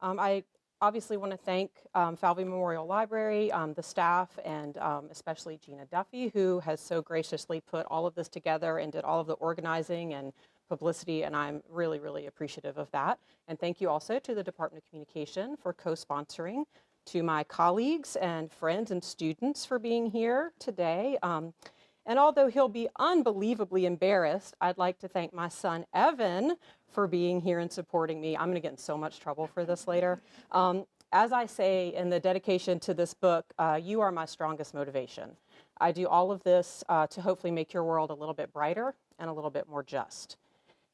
I obviously want to thank Falvey Memorial Library, the staff, and especially Gina Duffy, who has so graciously put all of this together and did all of the organizing and publicity, and I'm really, really appreciative of that. And thank you also to the Department of Communication for co-sponsoring, to my colleagues and friends and students for being here today. And although he'll be unbelievably embarrassed, I'd like to thank my son, Evan, for being here and supporting me. I'm going to get in so much trouble for this later. As I say in the dedication to this book, you are my strongest motivation. I do all of this to hopefully make your world a little bit brighter and a little bit more just.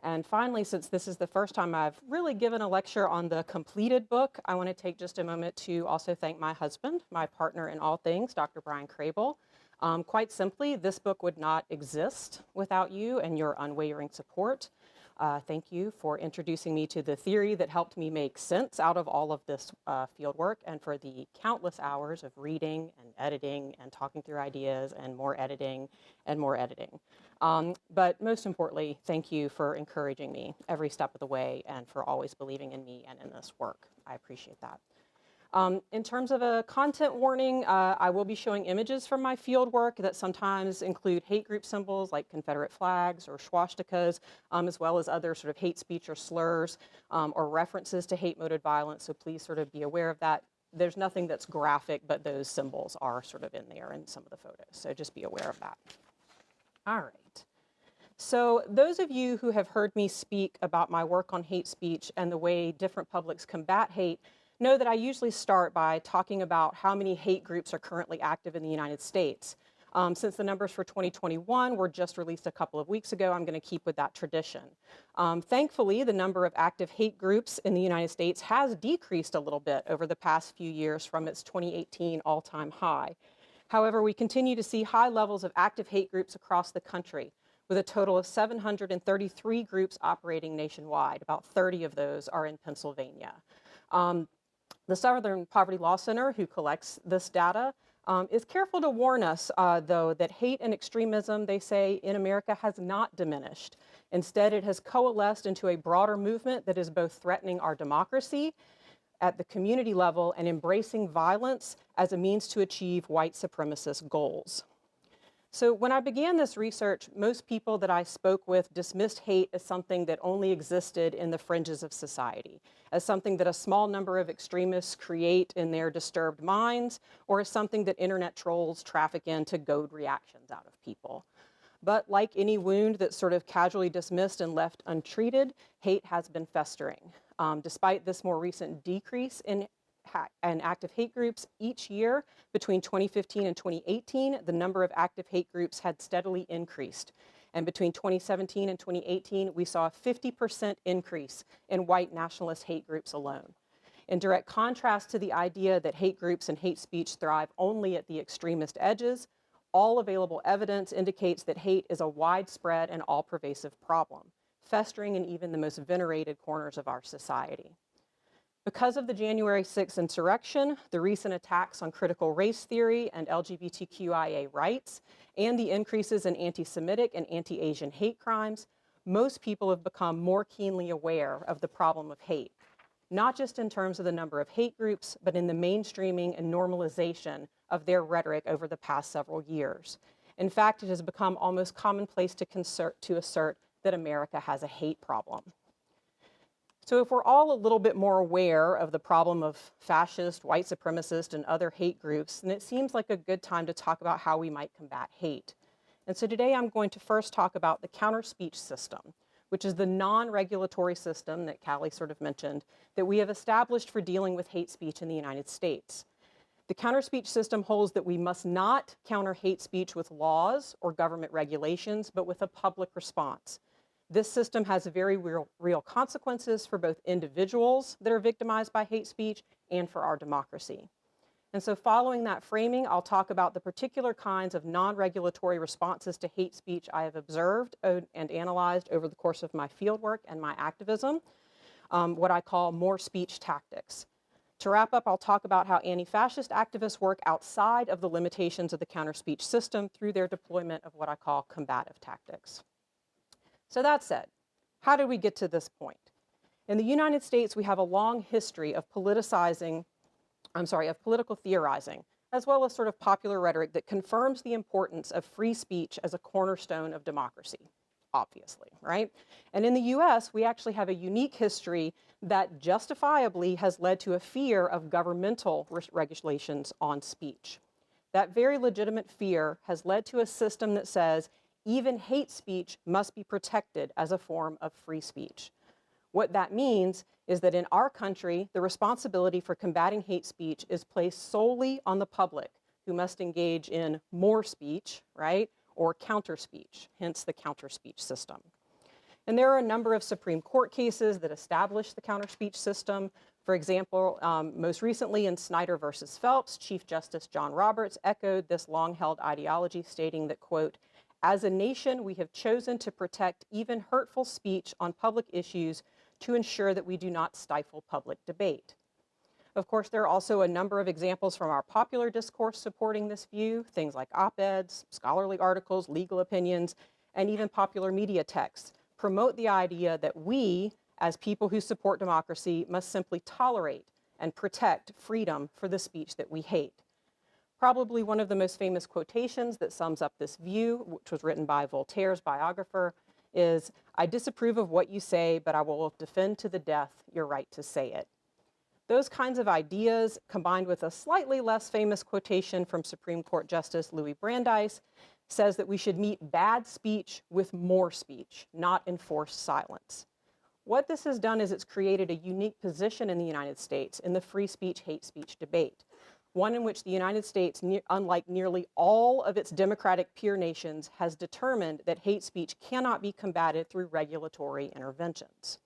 And finally, since this is the first time I've really given a lecture on the completed book, I want to take just a moment to also thank my husband, my partner in all things, Dr. Brian Crable. Quite simply, this book would not exist without you and your unwavering support. Thank you for introducing me to the theory that helped me make sense out of all of this field work, and for the countless hours of reading and editing and talking through ideas and more editing and more editing. But most importantly, thank you for encouraging me every step of the way and for always believing in me and in this work. I appreciate that. In terms of a content warning, I will be showing images from my field work that sometimes include hate group symbols like Confederate flags or swastikas, as well as other sort of hate speech or slurs or references to hate-motivated violence, so please sort of be aware of that. There's nothing that's graphic, but those symbols are sort of in there in some of the photos, so just be aware of that. All right. So those of you who have heard me speak about my work on hate speech and the way different publics combat hate know that I usually start by talking about how many hate groups are currently active in the United States. Since the numbers for 2021 were just released a couple of weeks ago, I'm going to keep with that tradition. Thankfully, the number of active hate groups in the United States has decreased a little bit over the past few years from its 2018 all-time high. However, we continue to see high levels of active hate groups across the country, with a total of 733 groups operating nationwide. About 30 of those are in Pennsylvania. The Southern Poverty Law Center, who collects this data, is careful to warn us, though, that hate and extremism, they say, in America has not diminished. Instead, it has coalesced into a broader movement that is both threatening our democracy at the community level and embracing violence as a means to achieve white supremacist goals. So when I began this research, most people that I spoke with dismissed hate as something that only existed in the fringes of society, as something that a small number of extremists create in their disturbed minds, or as something that internet trolls traffic in to goad reactions out of people. But like any wound that's sort of casually dismissed and left untreated, hate has been festering. Despite this more recent decrease in active hate groups each year between 2015 and 2018, the number of active hate groups had steadily increased. And between 2017 and 2018, we saw a 50% increase in white nationalist hate groups alone. In direct contrast to the idea that hate groups and hate speech thrive only at the extremist edges, all available evidence indicates that hate is a widespread and all-pervasive problem, festering in even the most venerated corners of our society. Because of the January 6th insurrection, the recent attacks on critical race theory and LGBTQIA rights, and the increases in anti-Semitic and anti-Asian hate crimes, most people have become more keenly aware of the problem of hate, not just in terms of the number of hate groups, but in the mainstreaming and normalization of their rhetoric over the past several years. In fact, it has become almost commonplace to assert that America has a hate problem. So if we're all a little bit more aware of the problem of fascist, white supremacist, and other hate groups, then it seems like a good time to talk about how we might combat hate. And so today I'm going to first talk about the counterspeech system, which is the non-regulatory system that Callie sort of mentioned, that we have established for dealing with hate speech in the United States. The counterspeech system holds that we must not counter hate speech with laws or government regulations, but with a public response. This system has very real consequences for both individuals that are victimized by hate speech and for our democracy. And so following that framing, I'll talk about the particular kinds of non-regulatory responses to hate speech I have observed and analyzed over the course of my fieldwork and my activism, what I call more speech tactics. To wrap up, I'll talk about how anti-fascist activists work outside of the limitations of the counterspeech system through their deployment of what I call combative tactics. So that said, how did we get to this point? In the United States, we have a long history of political theorizing, as well as sort of popular rhetoric that confirms the importance of free speech as a cornerstone of democracy, obviously, right? And in the US, we actually have a unique history that justifiably has led to a fear of governmental regulations on speech. That very legitimate fear has led to a system that says even hate speech must be protected as a form of free speech. What that means is that in our country, the responsibility for combating hate speech is placed solely on the public, who must engage in more speech, right, or counterspeech, hence the counterspeech system. And there are a number of Supreme Court cases that establish the counterspeech system. For example, most recently in Snyder versus Phelps, Chief Justice John Roberts echoed this long-held ideology, stating that, quote, "As a nation, we have chosen to protect even hurtful speech on public issues to ensure that we do not stifle public debate." Of course, there are also a number of examples from our popular discourse supporting this view, things like op-eds, scholarly articles, legal opinions, and even popular media texts promote the idea that we, as people who support democracy, must simply tolerate and protect freedom for the speech that we hate. Probably one of the most famous quotations that sums up this view, which was written by Voltaire's biographer, is, "I disapprove of what you say, but I will defend to the death your right to say it." Those kinds of ideas, combined with a slightly less famous quotation from Supreme Court Justice Louis Brandeis, says that we should meet bad speech with more speech, not enforce silence. What this has done is it's created a unique position in the United States in the free speech, hate speech debate, one in which the United States, unlike nearly all of its democratic peer nations, has determined that hate speech cannot be combated through regulatory interventions.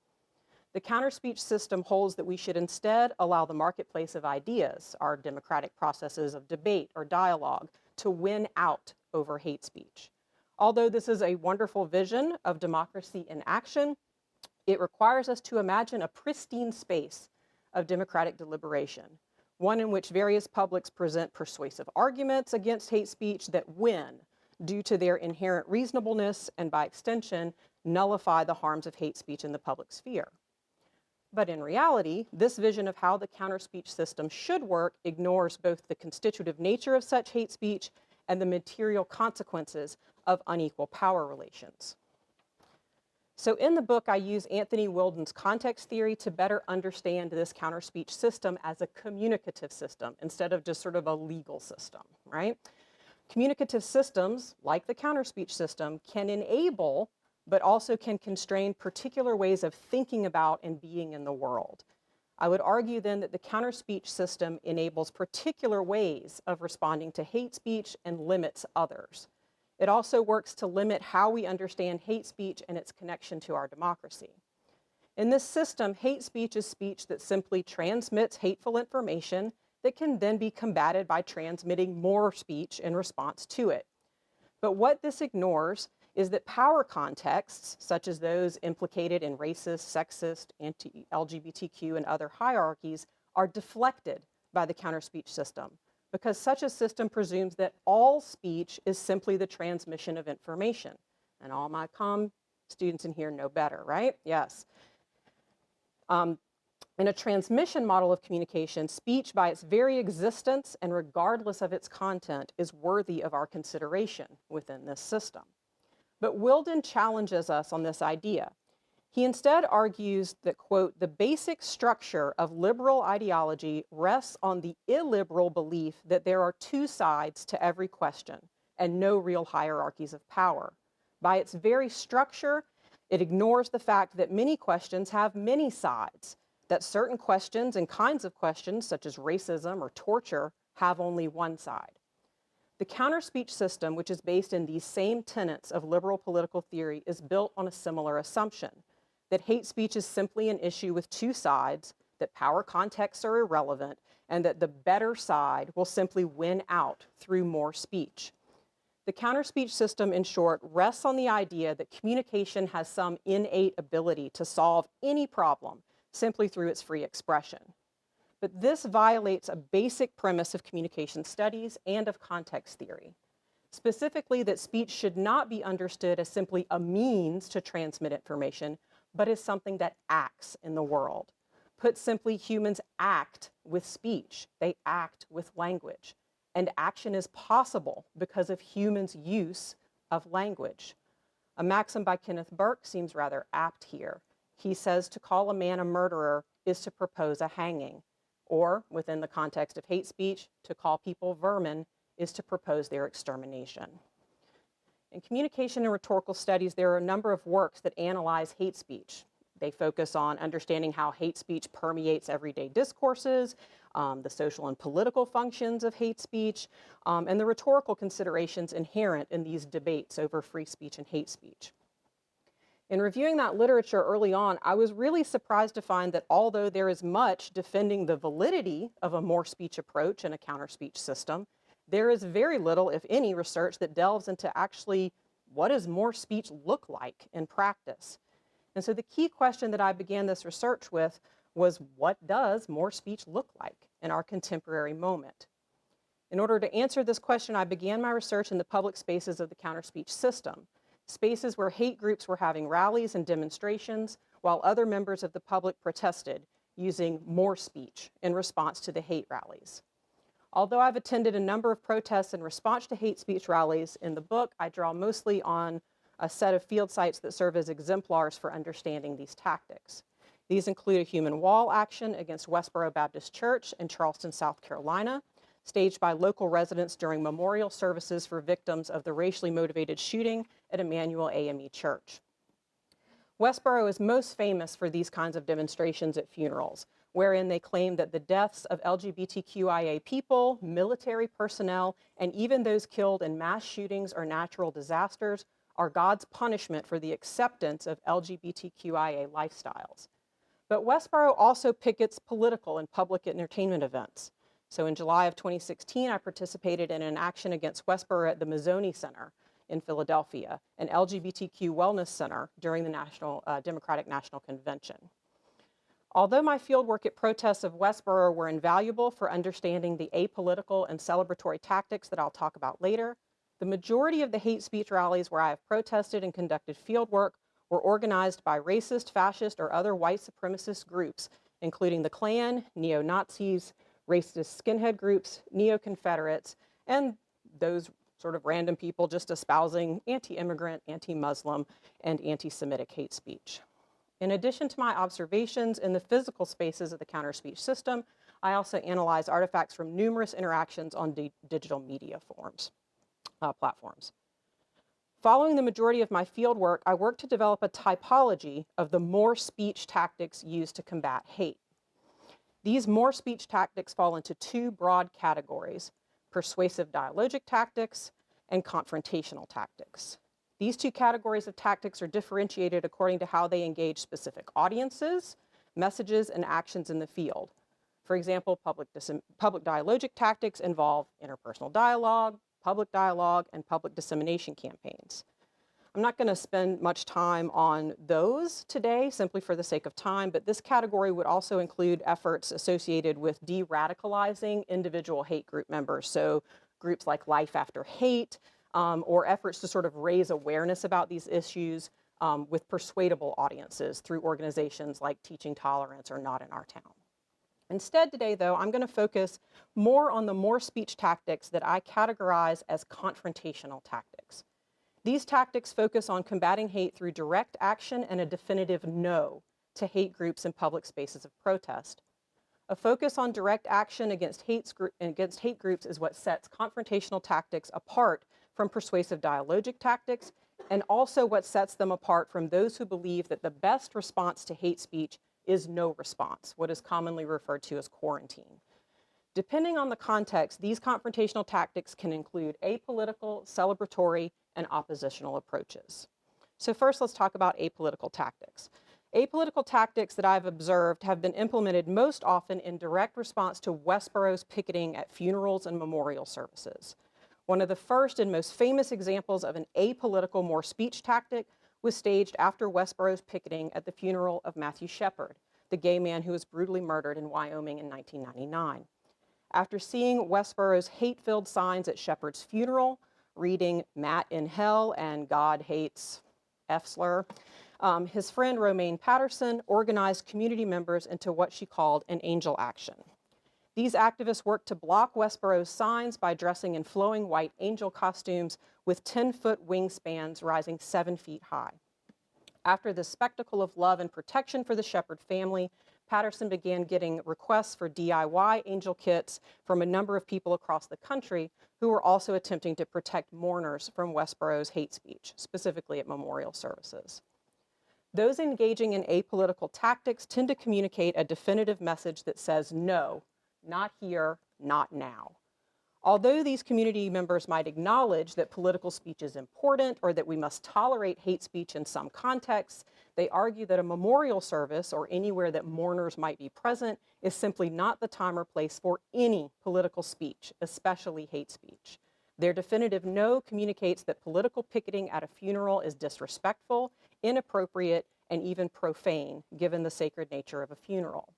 The counterspeech system holds that we should instead allow the marketplace of ideas, our democratic processes of debate or dialogue, to win out over hate speech. Although this is a wonderful vision of democracy in action, it requires us to imagine a pristine space of democratic deliberation, one in which various publics present persuasive arguments against hate speech that win due to their inherent reasonableness and, by extension, nullify the harms of hate speech in the public sphere. But in reality, this vision of how the counterspeech system should work ignores both the constitutive nature of such hate speech and the material consequences of unequal power relations. So in the book, I use Anthony Wilden's context theory to better understand this counterspeech system as a communicative system instead of just sort of a legal system, right? Communicative systems, like the counterspeech system, can enable, but also can constrain particular ways of thinking about and being in the world. I would argue then that the counterspeech system enables particular ways of responding to hate speech and limits others. It also works to limit how we understand hate speech and its connection to our democracy. In this system, hate speech is speech that simply transmits hateful information that can then be combated by transmitting more speech in response to it. But what this ignores is that power contexts, such as those implicated in racist, sexist, anti-LGBTQ, and other hierarchies, are deflected by the counterspeech system, because such a system presumes that all speech is simply the transmission of information. And all my students in here know better, right? Yes. In a transmission model of communication, speech by its very existence and regardless of its content is worthy of our consideration within this system. But Wilden challenges us on this idea. He instead argues that, quote, "the basic structure of liberal ideology rests on the illiberal belief that there are two sides to every question and no real hierarchies of power. By its very structure, it ignores the fact that many questions have many sides, that certain questions and kinds of questions, such as racism or torture, have only one side." The counterspeech system, which is based in these same tenets of liberal political theory, is built on a similar assumption, that hate speech is simply an issue with two sides, that power contexts are irrelevant, and that the better side will simply win out through more speech. The counterspeech system, in short, rests on the idea that communication has some innate ability to solve any problem simply through its free expression. But this violates a basic premise of communication studies and of context theory, specifically that speech should not be understood as simply a means to transmit information, but is something that acts in the world. Put simply, humans act with speech. They act with language. And action is possible because of humans' use of language. A maxim by Kenneth Burke seems rather apt here. He says to call a man a murderer is to propose a hanging, or within the context of hate speech, to call people vermin is to propose their extermination. In communication and rhetorical studies, there are a number of works that analyze hate speech. They focus on understanding how hate speech permeates everyday discourses, the social and political functions of hate speech, and the rhetorical considerations inherent in these debates over free speech and hate speech. In reviewing that literature early on, I was really surprised to find that although there is much defending the validity of a more speech approach and a counterspeech system, there is very little, if any, research that delves into actually what does more speech look like in practice. And so the key question that I began this research with was, what does more speech look like in our contemporary moment? In order to answer this question, I began my research in the public spaces of the counterspeech system, spaces where hate groups were having rallies and demonstrations, while other members of the public protested using more speech in response to the hate rallies. Although I've attended a number of protests in response to hate speech rallies, in the book I draw mostly on a set of field sites that serve as exemplars for understanding these tactics. These include a human wall action against Westboro Baptist Church in Charleston, South Carolina, staged by local residents during memorial services for victims of the racially motivated shooting at Emmanuel AME Church. Westboro is most famous for these kinds of demonstrations at funerals, wherein they claim that the deaths of LGBTQIA people, military personnel, and even those killed in mass shootings or natural disasters are God's punishment for the acceptance of LGBTQIA lifestyles. But Westboro also pickets political and public entertainment events. So in July of 2016, I participated in an action against Westboro at the Mazzoni Center in Philadelphia, an LGBTQ wellness center during the Democratic National Convention. Although my fieldwork at protests of Westboro were invaluable for understanding the apolitical and celebratory tactics that I'll talk about later, the majority of the hate speech rallies where I have protested and conducted fieldwork were organized by racist, fascist, or other white supremacist groups, including the Klan, neo-Nazis, racist skinhead groups, neo-Confederates, and those sort of random people just espousing anti-immigrant, anti-Muslim, and anti-Semitic hate speech. In addition to my observations in the physical spaces of the counterspeech system, I also analyze artifacts from numerous interactions on digital media platforms. Following the majority of my field work, I worked to develop a typology of the more speech tactics used to combat hate. These more speech tactics fall into two broad categories: persuasive dialogic tactics and confrontational tactics. These two categories of tactics are differentiated according to how they engage specific audiences, messages, and actions in the field. For example, public dialogic tactics involve interpersonal dialogue, and public dissemination campaigns. I'm not going to spend much time on those today, simply for the sake of time, but this category would also include efforts associated with de-radicalizing individual hate group members, so groups like Life After Hate, or efforts to sort of raise awareness about these issues with persuadable audiences through organizations like Teaching Tolerance or Not in Our Town. Instead today, though, I'm going to focus more on the more speech tactics that I categorize as confrontational tactics. These tactics focus on combating hate through direct action and a definitive no to hate groups in public spaces of protest. A focus on direct action against hate groups is what sets confrontational tactics apart from persuasive dialogic tactics, and also what sets them apart from those who believe that the best response to hate speech is no response, what is commonly referred to as quarantine. Depending on the context, these confrontational tactics can include apolitical, celebratory, and oppositional approaches. So first, let's talk about apolitical tactics. Apolitical tactics that I've observed have been implemented most often in direct response to Westboro's picketing at funerals and memorial services. One of the first and most famous examples of an apolitical more speech tactic was staged after Westboro's picketing at the funeral of Matthew Shepard, the gay man who was brutally murdered in Wyoming in 1999. After seeing Westboro's hate-filled signs at Shepard's funeral, reading Matt in Hell and God Hates F slur, his friend Romaine Patterson organized community members into what she called an angel action. These activists worked to block Westboro's signs by dressing in flowing white angel costumes with 10-foot wingspans rising 7 feet high. After this spectacle of love and protection for the Shepherd family, Patterson began getting requests for DIY angel kits from a number of people across the country who were also attempting to protect mourners from Westboro's hate speech, specifically at memorial services. Those engaging in apolitical tactics tend to communicate a definitive message that says, no, not here, not now. Although these community members might acknowledge that political speech is important or that we must tolerate hate speech in some contexts, they argue that a memorial service or anywhere that mourners might be present is simply not the time or place for any political speech, especially hate speech. Their definitive no communicates that political picketing at a funeral is disrespectful, inappropriate, and even profane, given the sacred nature of a funeral.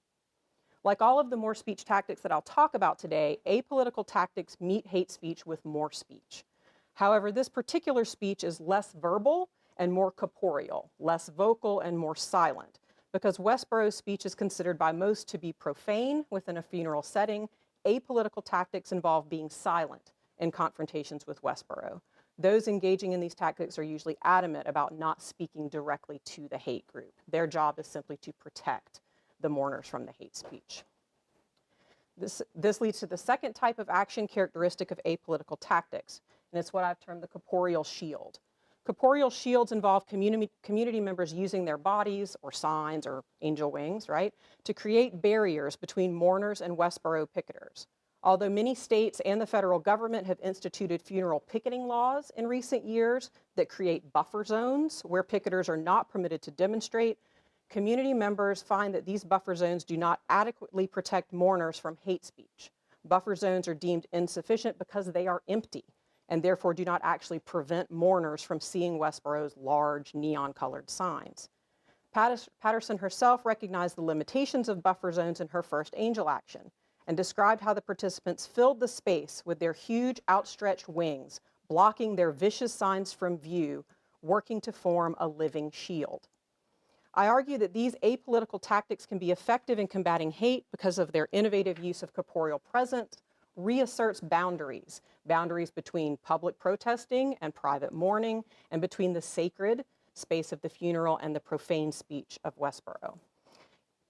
Like all of the more speech tactics that I'll talk about today, apolitical tactics meet hate speech with more speech. However, this particular speech is less verbal and more corporeal, less vocal and more silent, because Westboro's speech is considered by most to be profane within a funeral setting. Apolitical tactics involve being silent in confrontations with Westboro. Those engaging in these tactics are usually adamant about not speaking directly to the hate group. Their job is simply to protect the mourners from the hate speech. This leads to the second type of action characteristic of apolitical tactics, and it's what I've termed the corporeal shield. Corporeal shields involve community members using their bodies or signs or angel wings, right, to create barriers between mourners and Westboro picketers. Although many states and the federal government have instituted funeral picketing laws in recent years that create buffer zones where picketers are not permitted to demonstrate, community members find that these buffer zones do not adequately protect mourners from hate speech. Buffer zones are deemed insufficient because they are empty and therefore do not actually prevent mourners from seeing Westboro's large neon-colored signs. Patterson herself recognized the limitations of buffer zones in her first angel action and described how the participants filled the space with their huge outstretched wings, blocking their vicious signs from view, working to form a living shield. I argue that these apolitical tactics can be effective in combating hate because of their innovative use of corporeal presence, reasserts boundaries between public protesting and private mourning, and between the sacred space of the funeral and the profane speech of Westboro.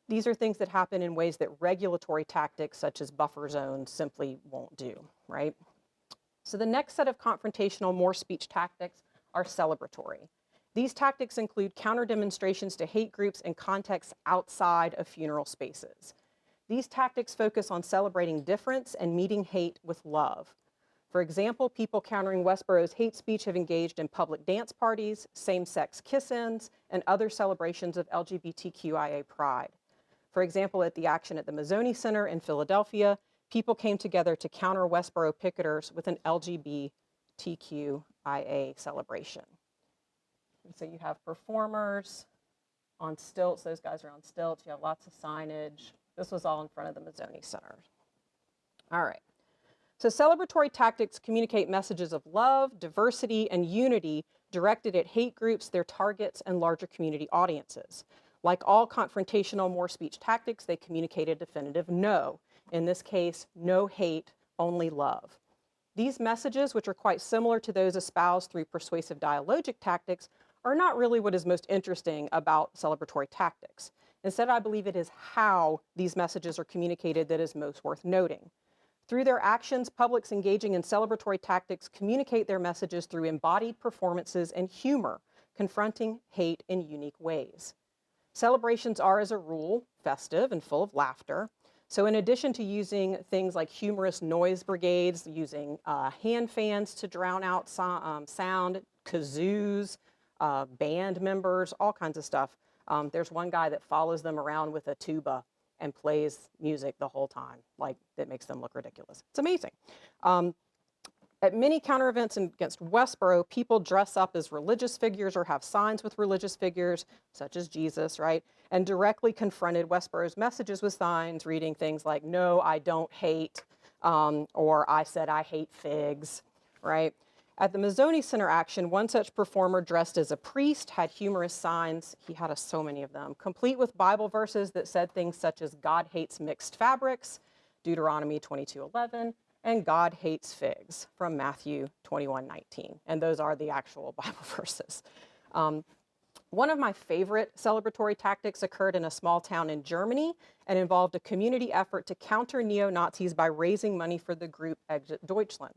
These are things that happen in ways that regulatory tactics such as buffer zones simply won't do, right? So the next set of confrontational, more speech tactics are celebratory. These tactics include counter-demonstrations to hate groups in contexts outside of funeral spaces. These tactics focus on celebrating difference and meeting hate with love. For example, people countering Westboro's hate speech have engaged in public dance parties, same-sex kiss-ins, and other celebrations of LGBTQIA pride. For example, at the action at the Mazzoni Center in Philadelphia, people came together to counter Westboro picketers with an LGBTQIA celebration. And so you have performers on stilts. Those guys are on stilts. You have lots of signage. This was all in front of the Mazzoni Center. All right. So celebratory tactics communicate messages of love, diversity, and unity directed at hate groups, their targets, and larger community audiences. Like all confrontational, more speech tactics, they communicate a definitive no. In this case, no hate, only love. These messages, which are quite similar to those espoused through persuasive dialogic tactics, are not really what is most interesting about celebratory tactics. Instead, I believe it is how these messages are communicated that is most worth noting. Through their actions, publics engaging in celebratory tactics communicate their messages through embodied performances and humor, confronting hate in unique ways. Celebrations are, as a rule, festive and full of laughter. So in addition to using things like humorous noise brigades, using hand fans to drown out sound, kazoos, band members, all kinds of stuff. There's one guy that follows them around with a tuba and plays music the whole time, like that makes them look ridiculous. It's amazing. At many counter events against Westboro, people dress up as religious figures or have signs with religious figures, such as Jesus, right? And directly confronted Westboro's messages with signs reading things like, no, I don't hate, or I said I hate figs, right? At the Mazzoni Center action, one such performer dressed as a priest had humorous signs, he had so many of them, complete with Bible verses that said things such as God hates mixed fabrics, Deuteronomy 22:11, and God hates figs from Matthew 21:19. And those are the actual Bible verses. One of my favorite celebratory tactics occurred in a small town in Germany and involved a community effort to counter neo-Nazis by raising money for the group Exit Deutschland.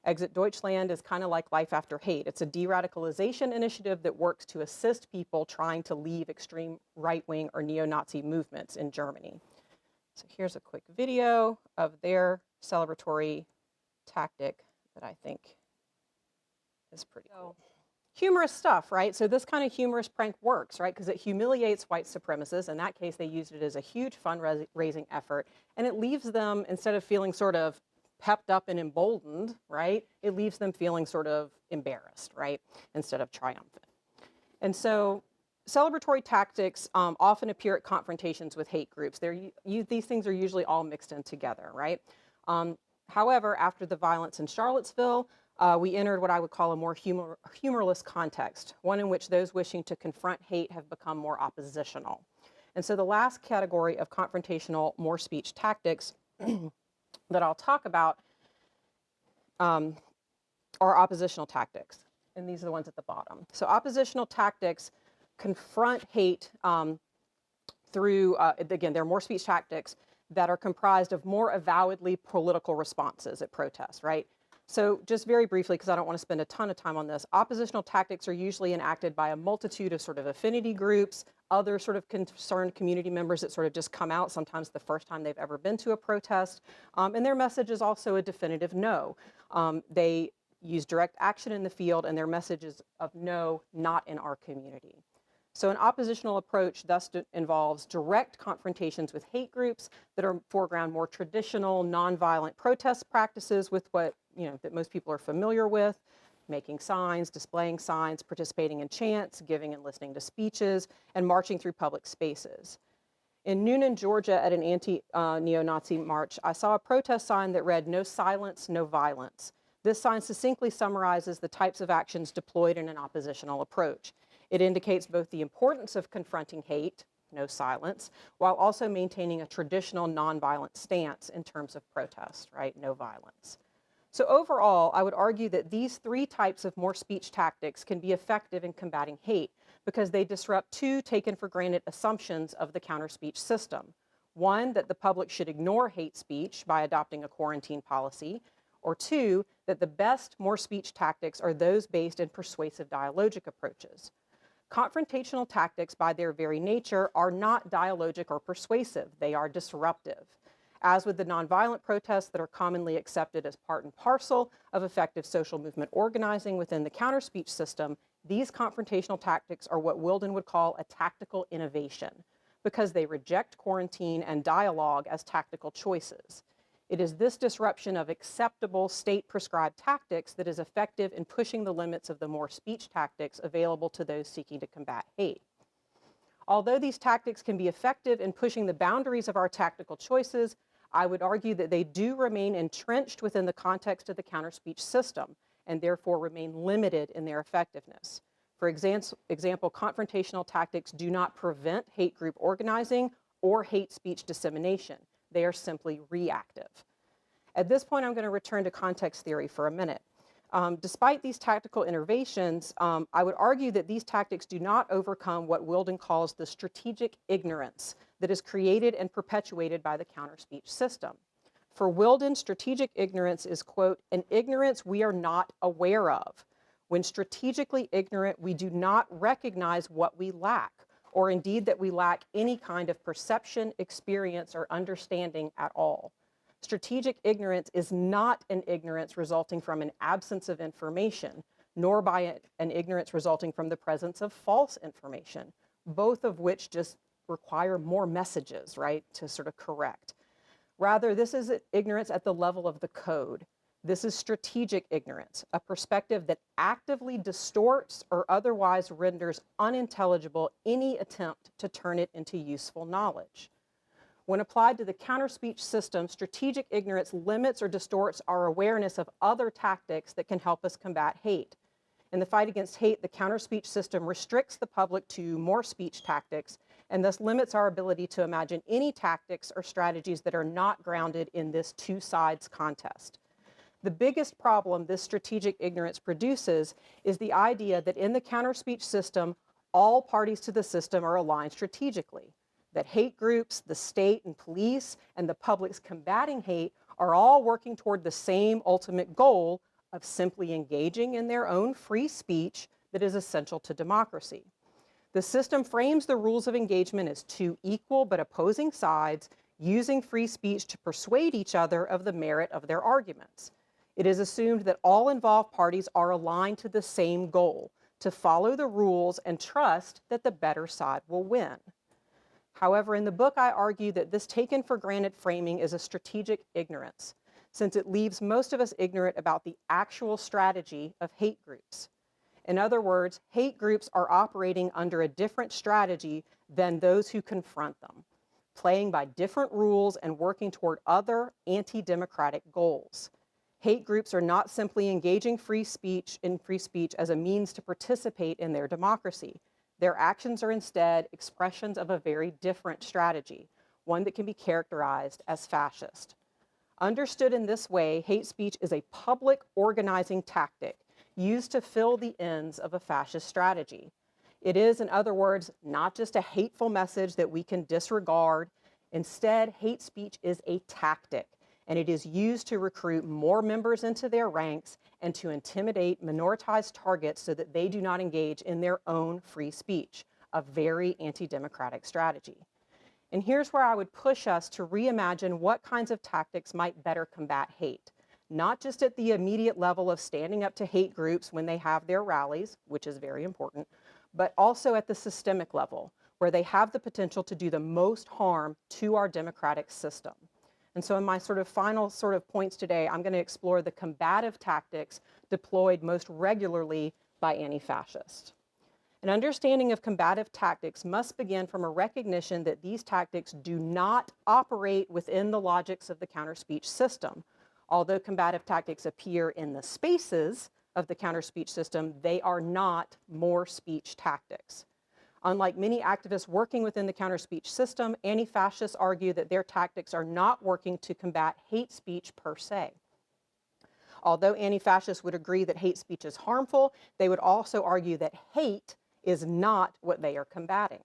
Exit Deutschland is kind of like Life After Hate. It's a de-radicalization initiative that works to assist people trying to leave extreme right-wing or neo-Nazi movements in Germany. So here's a quick video of their celebratory tactic that I think is pretty cool. Humorous stuff, right? So this kind of humorous prank works, right? Because it humiliates white supremacists. In that case, they used it as a huge fundraising effort, and it leaves them, instead of feeling sort of pepped up and emboldened, right? It leaves them feeling sort of embarrassed, right? Instead of triumphant. And so celebratory tactics often appear at confrontations with hate groups. These things are usually all mixed in together, right? However, after the violence in Charlottesville, we entered what I would call a more humorless context, one in which those wishing to confront hate have become more oppositional. And so the last category of confrontational more speech tactics that I'll talk about are oppositional tactics. And these are the ones at the bottom. So oppositional tactics confront hate through, again, they're more speech tactics that are comprised of more avowedly political responses at protests, right? So just very briefly, because I don't want to spend a ton of time on this, oppositional tactics are usually enacted by a multitude of sort of affinity groups, other sort of concerned community members that sort of just come out, sometimes the first time they've ever been to a protest. And their message is also a definitive no. They use direct action in the field, and their message is of no, not in our community. So an oppositional approach thus involves direct confrontations with hate groups that are foreground more traditional, nonviolent protest practices with what, that most people are familiar with, making signs, displaying signs, participating in chants, giving and listening to speeches, and marching through public spaces. In Noonan, Georgia, at an anti-neo-Nazi march, I saw a protest sign that read, "No silence, no violence." This sign succinctly summarizes the types of actions deployed in an oppositional approach. It indicates both the importance of confronting hate, no silence, while also maintaining a traditional nonviolent stance in terms of protest, right? No violence. So overall, I would argue that these three types of more speech tactics can be effective in combating hate because they disrupt two taken for granted assumptions of the counterspeech system. One, that the public should ignore hate speech by adopting a quarantine policy, or two, that the best more speech tactics are those based in persuasive dialogic approaches. Confrontational tactics, by their very nature, are not dialogic or persuasive. They are disruptive. As with the nonviolent protests that are commonly accepted as part and parcel of effective social movement organizing within the counterspeech system, these confrontational tactics are what Wilden would call a tactical innovation, because they reject quarantine and dialogue as tactical choices. It is this disruption of acceptable state-prescribed tactics that is effective in pushing the limits of the more speech tactics available to those seeking to combat hate. Although these tactics can be effective in pushing the boundaries of our tactical choices, I would argue that they do remain entrenched within the context of the counterspeech system and therefore remain limited in their effectiveness. For example, confrontational tactics do not prevent hate group organizing or hate speech dissemination. They are simply reactive. At this point, I'm going to return to context theory for a minute. Despite these tactical innovations, I would argue that these tactics do not overcome what Wilden calls the strategic ignorance that is created and perpetuated by the counterspeech system. For Wilden, strategic ignorance is, quote, an ignorance we are not aware of. When strategically ignorant, we do not recognize what we lack, or indeed that we lack any kind of perception, experience, or understanding at all. Strategic ignorance is not an ignorance resulting from an absence of information, nor by an ignorance resulting from the presence of false information, both of which just require more messages, right, to sort of correct. Rather, this is ignorance at the level of the code. This is strategic ignorance, a perspective that actively distorts or otherwise renders unintelligible any attempt to turn it into useful knowledge. When applied to the counterspeech system, strategic ignorance limits or distorts our awareness of other tactics that can help us combat hate. In the fight against hate, the counterspeech system restricts the public to more speech tactics and thus limits our ability to imagine any tactics or strategies that are not grounded in this two sides contest. The biggest problem this strategic ignorance produces is the idea that in the counterspeech system, all parties to the system are aligned strategically, that hate groups, the state and police, and the public's combating hate are all working toward the same ultimate goal of simply engaging in their own free speech that is essential to democracy. The system frames the rules of engagement as two equal but opposing sides using free speech to persuade each other of the merit of their arguments. It is assumed that all involved parties are aligned to the same goal, to follow the rules and trust that the better side will win. However, in the book, I argue that this taken for granted framing is a strategic ignorance, since it leaves most of us ignorant about the actual strategy of hate groups. In other words, hate groups are operating under a different strategy than those who confront them, playing by different rules and working toward other anti-democratic goals. Hate groups are not simply engaging free speech as a means to participate in their democracy. Their actions are instead expressions of a very different strategy, one that can be characterized as fascist. Understood in this way, hate speech is a public organizing tactic used to fill the ends of a fascist strategy. It is, in other words, not just a hateful message that we can disregard. Instead, hate speech is a tactic, and it is used to recruit more members into their ranks and to intimidate minoritized targets so that they do not engage in their own free speech, a very anti-democratic strategy. And here's where I would push us to reimagine what kinds of tactics might better combat hate, not just at the immediate level of standing up to hate groups when they have their rallies, which is very important, but also at the systemic level, where they have the potential to do the most harm to our democratic system. And so in my final points today, I'm going to explore the combative tactics deployed most regularly by anti-fascists. An understanding of combative tactics must begin from a recognition that these tactics do not operate within the logics of the counterspeech system. Although combative tactics appear in the spaces of the counterspeech system, they are not more speech tactics. Unlike many activists working within the counterspeech system, anti-fascists argue that their tactics are not working to combat hate speech per se. Although anti-fascists would agree that hate speech is harmful, they would also argue that hate is not what they are combating.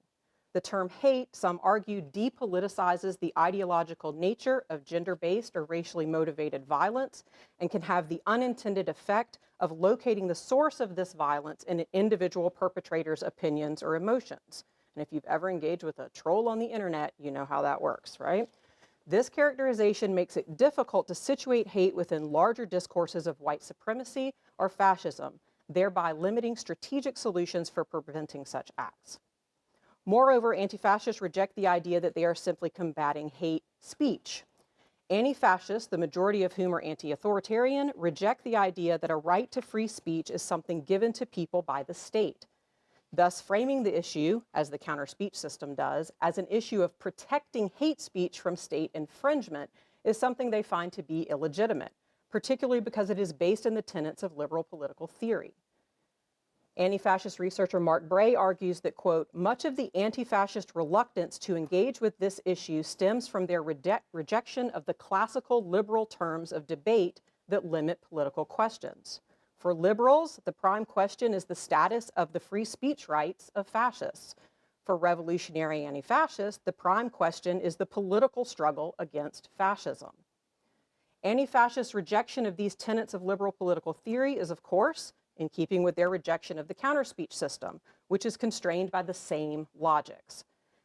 The term hate, some argue, depoliticizes the ideological nature of gender-based or racially motivated violence and can have the unintended effect of locating the source of this violence in an individual perpetrator's opinions or emotions. And if you've ever engaged with a troll on the internet, you know how that works, right? This characterization makes it difficult to situate hate within larger discourses of white supremacy or fascism, thereby limiting strategic solutions for preventing such acts. Moreover, anti-fascists reject the idea that they are simply combating hate speech. Anti-fascists, the majority of whom are anti-authoritarian, reject the idea that a right to free speech is something given to people by the state, thus framing the issue, as the counterspeech system does, as an issue of protecting hate speech from state infringement is something they find to be illegitimate, particularly because it is based in the tenets of liberal political theory. Anti-fascist researcher Mark Bray argues that, quote, much of the anti-fascist reluctance to engage with this issue stems from their rejection of the classical liberal terms of debate that limit political questions. For liberals, the prime question is the status of the free speech rights of fascists. For revolutionary anti-fascists, the prime question is the political struggle against fascism. Anti-fascist rejection of these tenets of liberal political theory is, of course, in keeping with their rejection of the counterspeech system, which is constrained by the same logics.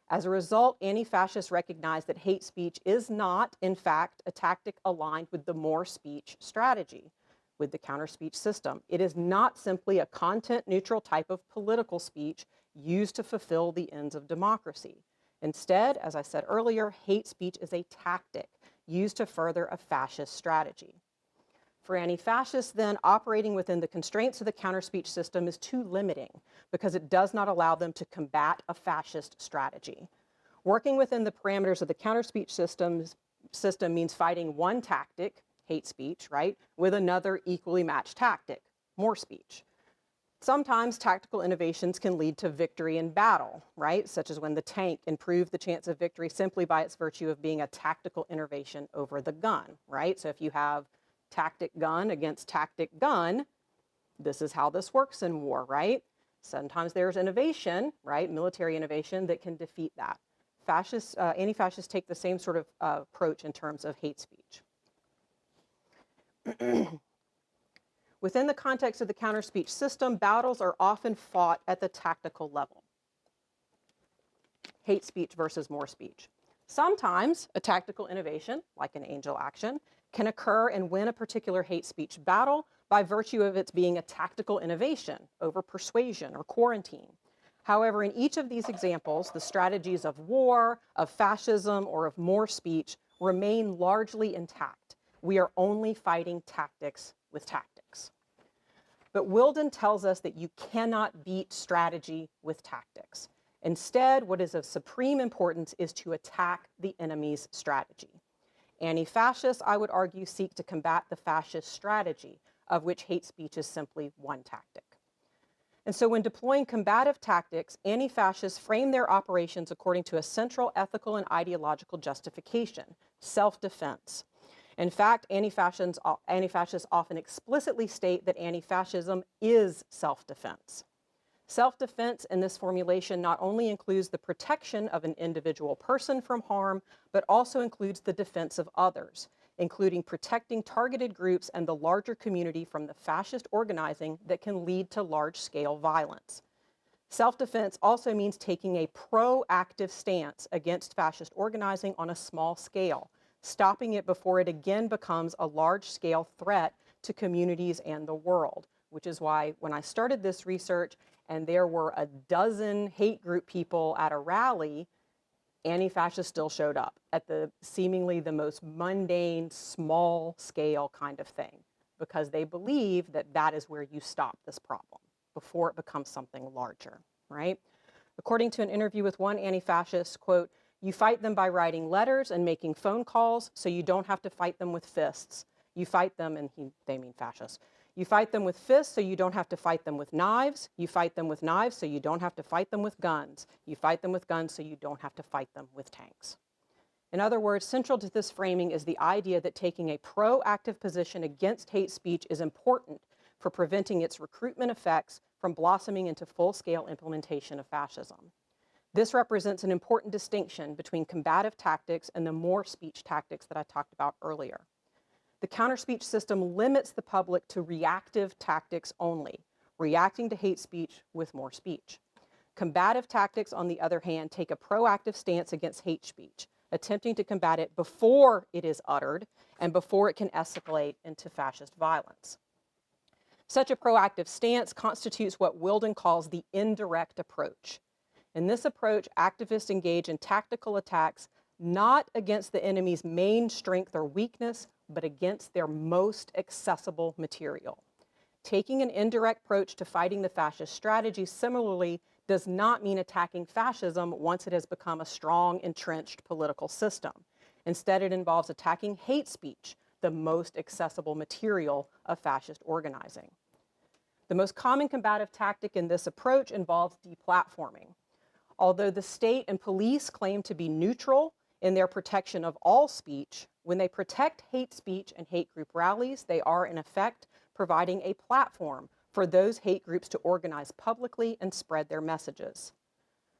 As a result, anti-fascists recognize that hate speech is not, in fact, a tactic aligned with the more speech strategy, with the counterspeech system. It is not simply a content-neutral type of political speech used to fulfill the ends of democracy. Instead, as I said earlier, hate speech is a tactic used to further a fascist strategy. For anti-fascists, then, operating within the constraints of the counterspeech system is too limiting because it does not allow them to combat a fascist strategy. Working within the parameters of the counterspeech system means fighting one tactic, hate speech, right, with another equally matched tactic, more speech. Sometimes tactical innovations can lead to victory in battle, right, such as when the tank improved the chance of victory simply by its virtue of being a tactical innovation over the gun, right? So if you have tactic gun against tactic gun, this is how this works in war, right? Sometimes there's innovation, right, military innovation that can defeat that. Anti-fascists take the same sort of approach in terms of hate speech. Within the context of the counterspeech system, battles are often fought at the tactical level. Hate speech versus more speech. Sometimes a tactical innovation, like an angel action, can occur and win a particular hate speech battle by virtue of its being a tactical innovation over persuasion or quarantine. However, in each of these examples, the strategies of war, of fascism, or of more speech remain largely intact. We are only fighting tactics with tactics. But Wilden tells us that you cannot beat strategy with tactics. Instead, what is of supreme importance is to attack the enemy's strategy. Anti-fascists, I would argue, seek to combat the fascist strategy, of which hate speech is simply one tactic. And so when deploying combative tactics, anti-fascists frame their operations according to a central ethical and ideological justification, self-defense. In fact, anti-fascists often explicitly state that anti-fascism is self-defense. Self-defense in this formulation not only includes the protection of an individual person from harm, but also includes the defense of others, including protecting targeted groups and the larger community from the fascist organizing that can lead to large-scale violence. Self-defense also means taking a proactive stance against fascist organizing on a small scale, stopping it before it again becomes a large-scale threat to communities and the world, which is why when I started this research and there were a dozen hate group people at a rally, anti-fascists still showed up at seemingly the most mundane, small-scale kind of thing, because they believe that that is where you stop this problem before it becomes something larger, right? According to an interview with one anti-fascist, quote, "You fight them by writing letters and making phone calls, so you don't have to fight them with fists. You fight them," and they mean fascists. "You fight them with fists, so you don't have to fight them with knives. You fight them with knives, so you don't have to fight them with guns. You fight them with guns, so you don't have to fight them with tanks." In other words, central to this framing is the idea that taking a proactive position against hate speech is important for preventing its recruitment effects from blossoming into full-scale implementation of fascism. This represents an important distinction between combative tactics and the more speech tactics that I talked about earlier. The counterspeech system limits the public to reactive tactics only, reacting to hate speech with more speech. Combative tactics, on the other hand, take a proactive stance against hate speech, attempting to combat it before it is uttered and before it can escalate into fascist violence. Such a proactive stance constitutes what Wilden calls the indirect approach. In this approach, activists engage in tactical attacks not against the enemy's main strength or weakness, but against their most accessible material. Taking an indirect approach to fighting the fascist strategy similarly does not mean attacking fascism once it has become a strong, entrenched political system. Instead, it involves attacking hate speech, the most accessible material of fascist organizing. The most common combative tactic in this approach involves deplatforming. Although the state and police claim to be neutral in their protection of all speech, when they protect hate speech and hate group rallies, they are in effect providing a platform for those hate groups to organize publicly and spread their messages.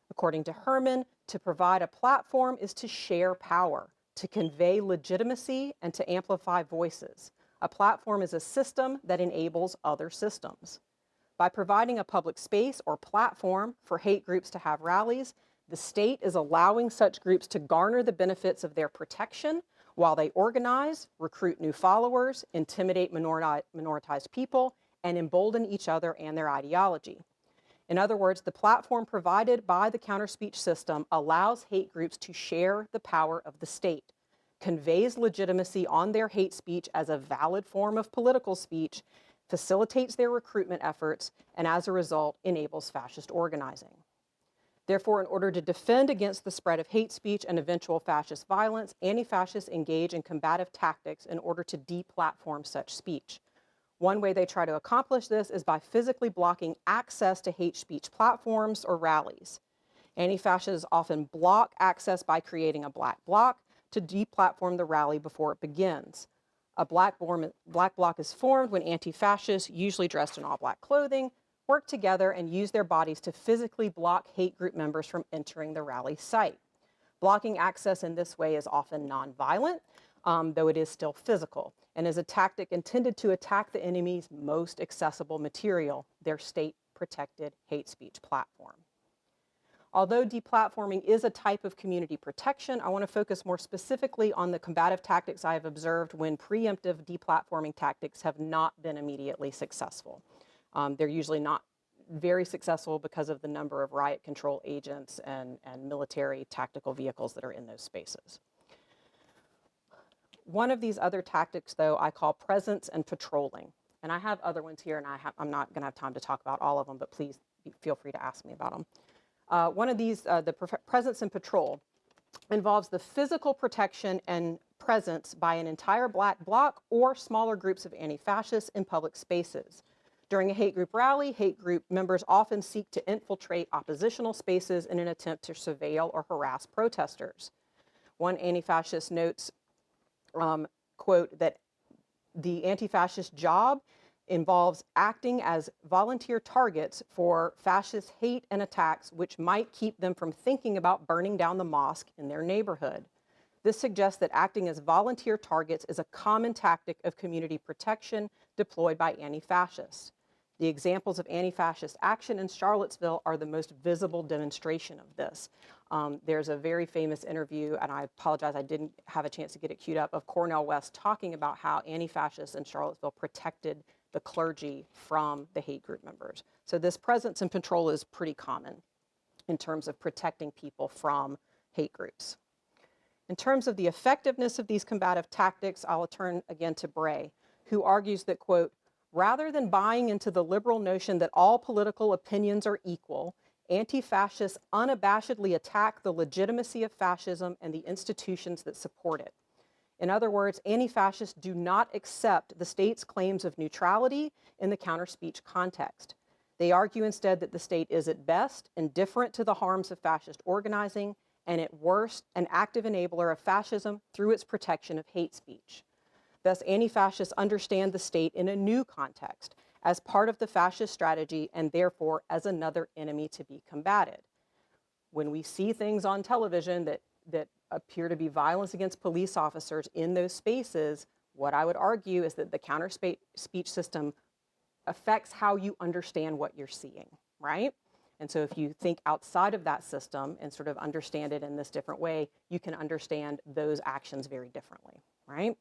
According to Herman, to provide a platform is to share power, to convey legitimacy, and to amplify voices. A platform is a system that enables other systems. By providing a public space or platform for hate groups to have rallies, the state is allowing such groups to garner the benefits of their protection while they organize, recruit new followers, intimidate minoritized people, and embolden each other and their ideology. In other words, the platform provided by the counterspeech system allows hate groups to share the power of the state, conveys legitimacy on their hate speech as a valid form of political speech, facilitates their recruitment efforts, and as a result, enables fascist organizing. Therefore, in order to defend against the spread of hate speech and eventual fascist violence, anti-fascists engage in combative tactics in order to deplatform such speech. One way they try to accomplish this is by physically blocking access to hate speech platforms or rallies. Anti-fascists often block access by creating a black bloc to deplatform the rally before it begins. A black bloc is formed when anti-fascists, usually dressed in all black clothing, work together and use their bodies to physically block hate group members from entering the rally site. Blocking access in this way is often nonviolent, though it is still physical, and is a tactic intended to attack the enemy's most accessible material, their state-protected hate speech platform. Although deplatforming is a type of community protection, I want to focus more specifically on the combative tactics I have observed when preemptive deplatforming tactics have not been immediately successful. They're usually not very successful because of the number of riot control agents and military tactical vehicles that are in those spaces. One of these other tactics, though, I call presence and patrolling. And I have other ones here, and I'm not going to have time to talk about all of them, but please feel free to ask me about them. One of these, the presence and patrol, involves the physical protection and presence by an entire black bloc or smaller groups of anti-fascists in public spaces. During a hate group rally, hate group members often seek to infiltrate oppositional spaces in an attempt to surveil or harass protesters. One anti-fascist notes, quote, that the anti-fascist job involves acting as volunteer targets for fascist hate and attacks which might keep them from thinking about burning down the mosque in their neighborhood. This suggests that acting as volunteer targets is a common tactic of community protection deployed by anti-fascists. The examples of anti-fascist action in Charlottesville are the most visible demonstration of this. There's a very famous interview, and I apologize, I didn't have a chance to get it queued up, of Cornel West talking about how anti-fascists in Charlottesville protected the clergy from the hate group members. So this presence and patrol is pretty common in terms of protecting people from hate groups. In terms of the effectiveness of these combative tactics, I'll turn again to Bray, who argues that, quote, rather than buying into the liberal notion that all political opinions are equal, anti-fascists unabashedly attack the legitimacy of fascism and the institutions that support it. In other words, anti-fascists do not accept the state's claims of neutrality in the counterspeech context. They argue instead that the state is at best indifferent to the harms of fascist organizing and at worst an active enabler of fascism through its protection of hate speech. Thus, anti-fascists understand the state in a new context as part of the fascist strategy and therefore as another enemy to be combated. When we see things on television that appear to be violence against police officers in those spaces, what I would argue is that the counter-speech system affects how you understand what you're seeing, right? And so if you think outside of that system and sort of understand it in this different way, you can understand those actions very differently, right?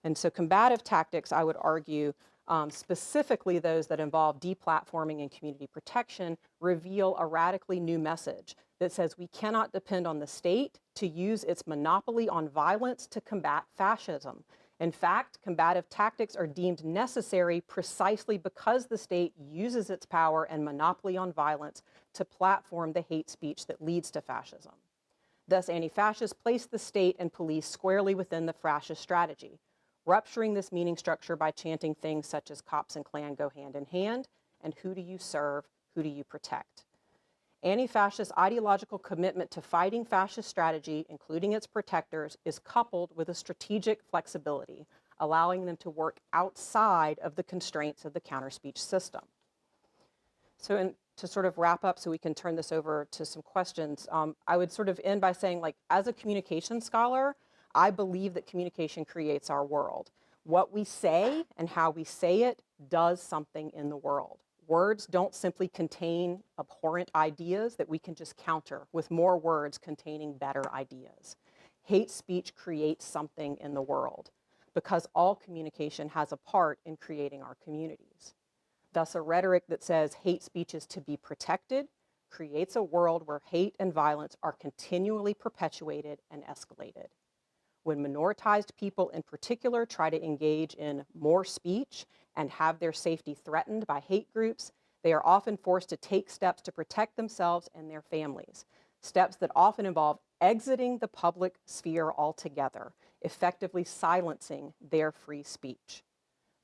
And so combative tactics, I would argue, specifically those that involve deplatforming and community protection, reveal a radically new message that says we cannot depend on the state to use its monopoly on violence to combat fascism. In fact, combative tactics are deemed necessary precisely because the state uses its power and monopoly on violence to platform the hate speech that leads to fascism. Thus, anti-fascists place the state and police squarely within the fascist strategy, rupturing this meaning structure by chanting things such as cops and Klan go hand in hand, and who do you serve, who do you protect? Anti-fascist ideological commitment to fighting fascist strategy, including its protectors, is coupled with a strategic flexibility, allowing them to work outside of the constraints of the counterspeech system. So to sort of wrap up so we can turn this over to some questions, I would sort of end by saying, like, as a communication scholar, I believe that communication creates our world. What we say and how we say it does something in the world. Words don't simply contain abhorrent ideas that we can just counter with more words containing better ideas. Hate speech creates something in the world because all communication has a part in creating our communities. Thus, a rhetoric that says hate speech is to be protected creates a world where hate and violence are continually perpetuated and escalated. When minoritized people in particular try to engage in more speech and have their safety threatened by hate groups, They are often forced to take steps to protect themselves and their families, steps that often involve exiting the public sphere altogether, effectively silencing their free speech.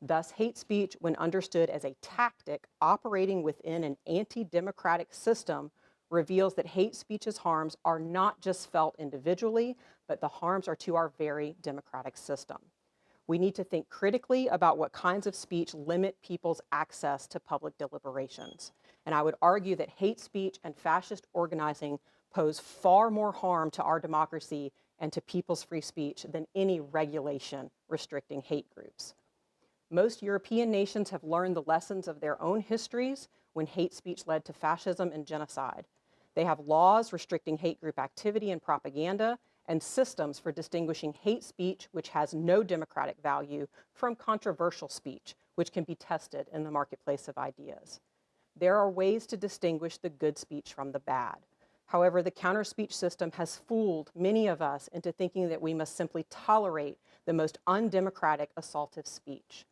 Thus, hate speech, when understood as a tactic operating within an anti-democratic system, reveals that hate speech's harms are not just felt individually, but the harms are to our very democratic system. We need to think critically about what kinds of speech limit people's access to public deliberations. And I would argue that hate speech and fascist organizing pose far more harm to our democracy and to people's free speech than any regulation restricting hate groups. Most European nations have learned the lessons of their own histories when hate speech led to fascism and genocide. They have laws restricting hate group activity and propaganda, and systems for distinguishing hate speech, which has no democratic value, from controversial speech, which can be tested in the marketplace of ideas. There are ways to distinguish the good speech from the bad. However, the counterspeech system has fooled many of us into thinking that we must simply tolerate the most undemocratic assaultive speech.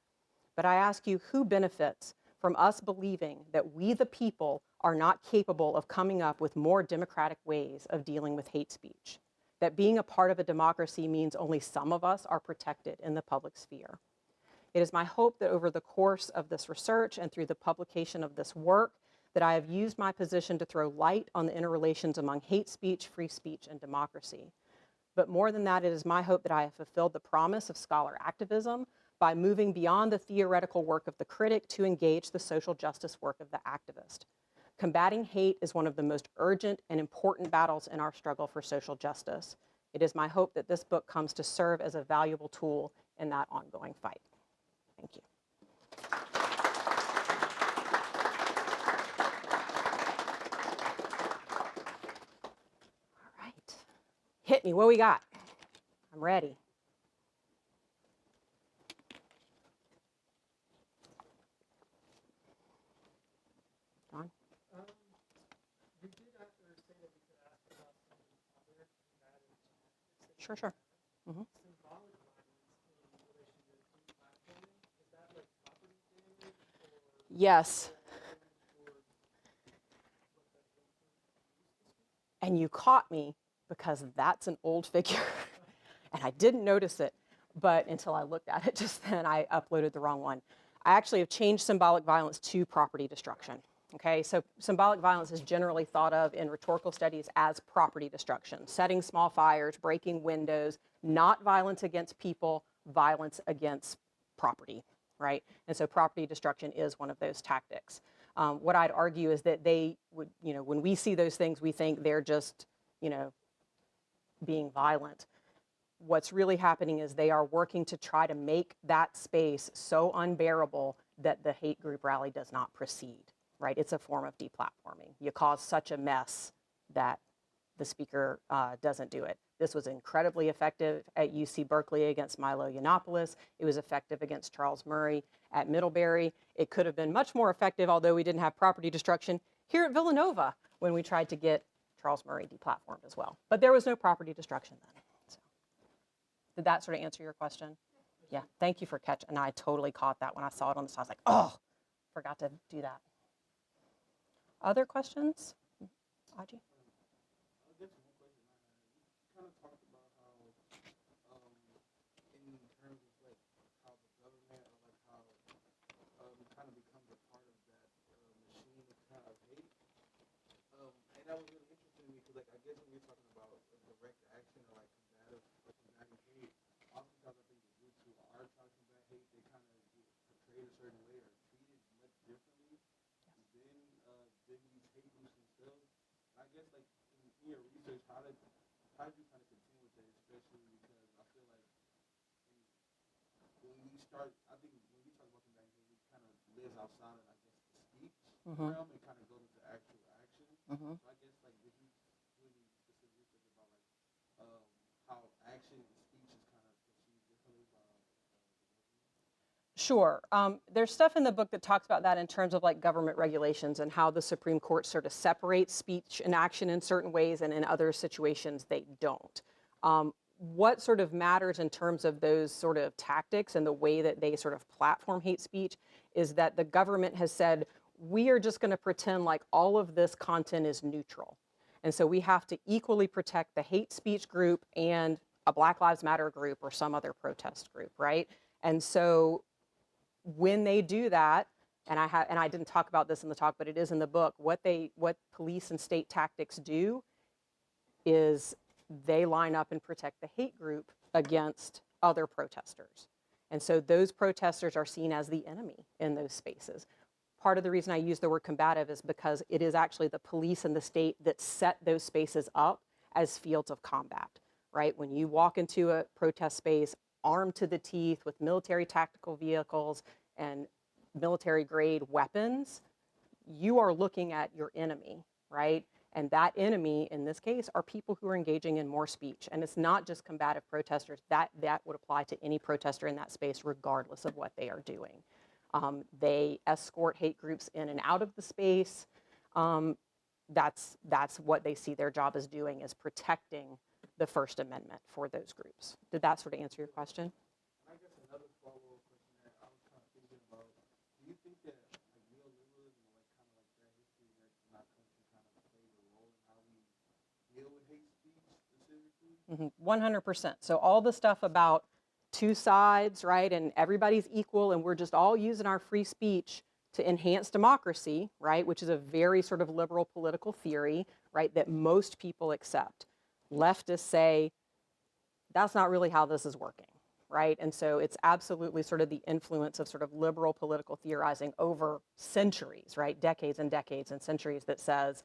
But I ask you, who benefits from us believing that we, the people, are not capable of coming up with more democratic ways of dealing with hate speech? That being a part of a democracy means only some of us are protected in the public sphere. It is my hope that over the course of this research and through the publication of this work, that I have used my position to throw light on the interrelations among hate speech, free speech, and democracy. But more than that, it is my hope that I have fulfilled the promise of scholar activism by moving beyond the theoretical work of the critic to engage the social justice work of the activist. Combating hate is one of the most urgent and important battles in our struggle for social justice. It is my hope that this book comes to serve as a valuable tool in that ongoing fight. Thank you. All right. Hit me. What we got? I'm ready. John? You did after say that we could ask about some other combative tactics. Sure. Mm-hmm. Symbolic violence in relation to deplatforming, is that like property damage or? Yes. And you caught me because that's an old figure and I didn't notice it, but until I looked at it just then, I uploaded the wrong one. I actually have changed symbolic violence to property destruction. Okay, so symbolic violence is generally thought of in rhetorical studies as property destruction, setting small fires, breaking windows, not violence against people, violence against property, right? And so property destruction is one of those tactics. What I'd argue is that they would, when we see those things, we think they're just, being violent. What's really happening is they are working to try to make that space so unbearable that the hate group rally does not proceed, right? It's a form of deplatforming. You cause such a mess that the speaker doesn't do it. This was incredibly effective at UC Berkeley against Milo Yiannopoulos. It was effective against Charles Murray at Middlebury. It could have been much more effective, although we didn't have property destruction, here at Villanova when we tried to get Charles Murray deplatformed as well. But there was no property destruction then. So, did that sort of answer your question? Yeah, thank you for catching. And I totally caught that when I saw it on the side. I was like, oh, forgot to do that. Other questions? Aji? That was really interesting to me because, I guess when you're talking about direct action or combative or combating hate, oftentimes I think the groups who are trying to combat hate, they kind of get portrayed a certain way or treated much differently than these hate groups themselves. And I guess in your research, how did you kind of continue with that, especially because I feel like when we start, I think when we talk about combating hate, it kind of lives outside of the speech realm and kind of goes into actual action. So I guess did you really specific research about how action and speech is kind of perceived differently by the government? Sure. There's stuff in the book that talks about that in terms of government regulations and how the Supreme Court sort of separates speech and action in certain ways, and in other situations they don't. What sort of matters in terms of those sort of tactics and the way that they sort of platform hate speech is that the government has said, we are just going to pretend like all of this content is neutral. And so we have to equally protect the hate speech group and a Black Lives Matter group or some other protest group, right? And so when they do that, and I didn't talk about this in the talk, but it is in the book, what police and state tactics do is they line up and protect the hate group against other protesters. And so those protesters are seen as the enemy in those spaces. Part of the reason I use the word combative is because it is actually the police and the state that set those spaces up as fields of combat, right? When you walk into a protest space armed to the teeth with military tactical vehicles and military grade weapons, you are looking at your enemy, right? And that enemy, in this case, are people who are engaging in more speech. And it's not just combative protesters. That would apply to any protester in that space, regardless of what they are doing. They escort hate groups in and out of the space. That's what they see their job as doing, is protecting the First Amendment for those groups. Did that sort of answer your question? I guess another follow-up question that I was kind of thinking about, do you think that like neoliberalism or like kind of like that history in our country kind of plays a role in how we deal with hate speech specifically? 100%. So all the stuff about two sides, right, and everybody's equal and we're just all using our free speech to enhance democracy, right, which is a very sort of liberal political theory, right, that most people accept. Leftists say, that's not really how this is working, right? And so it's absolutely sort of the influence of sort of liberal political theorizing over centuries, right, decades and decades and centuries, that says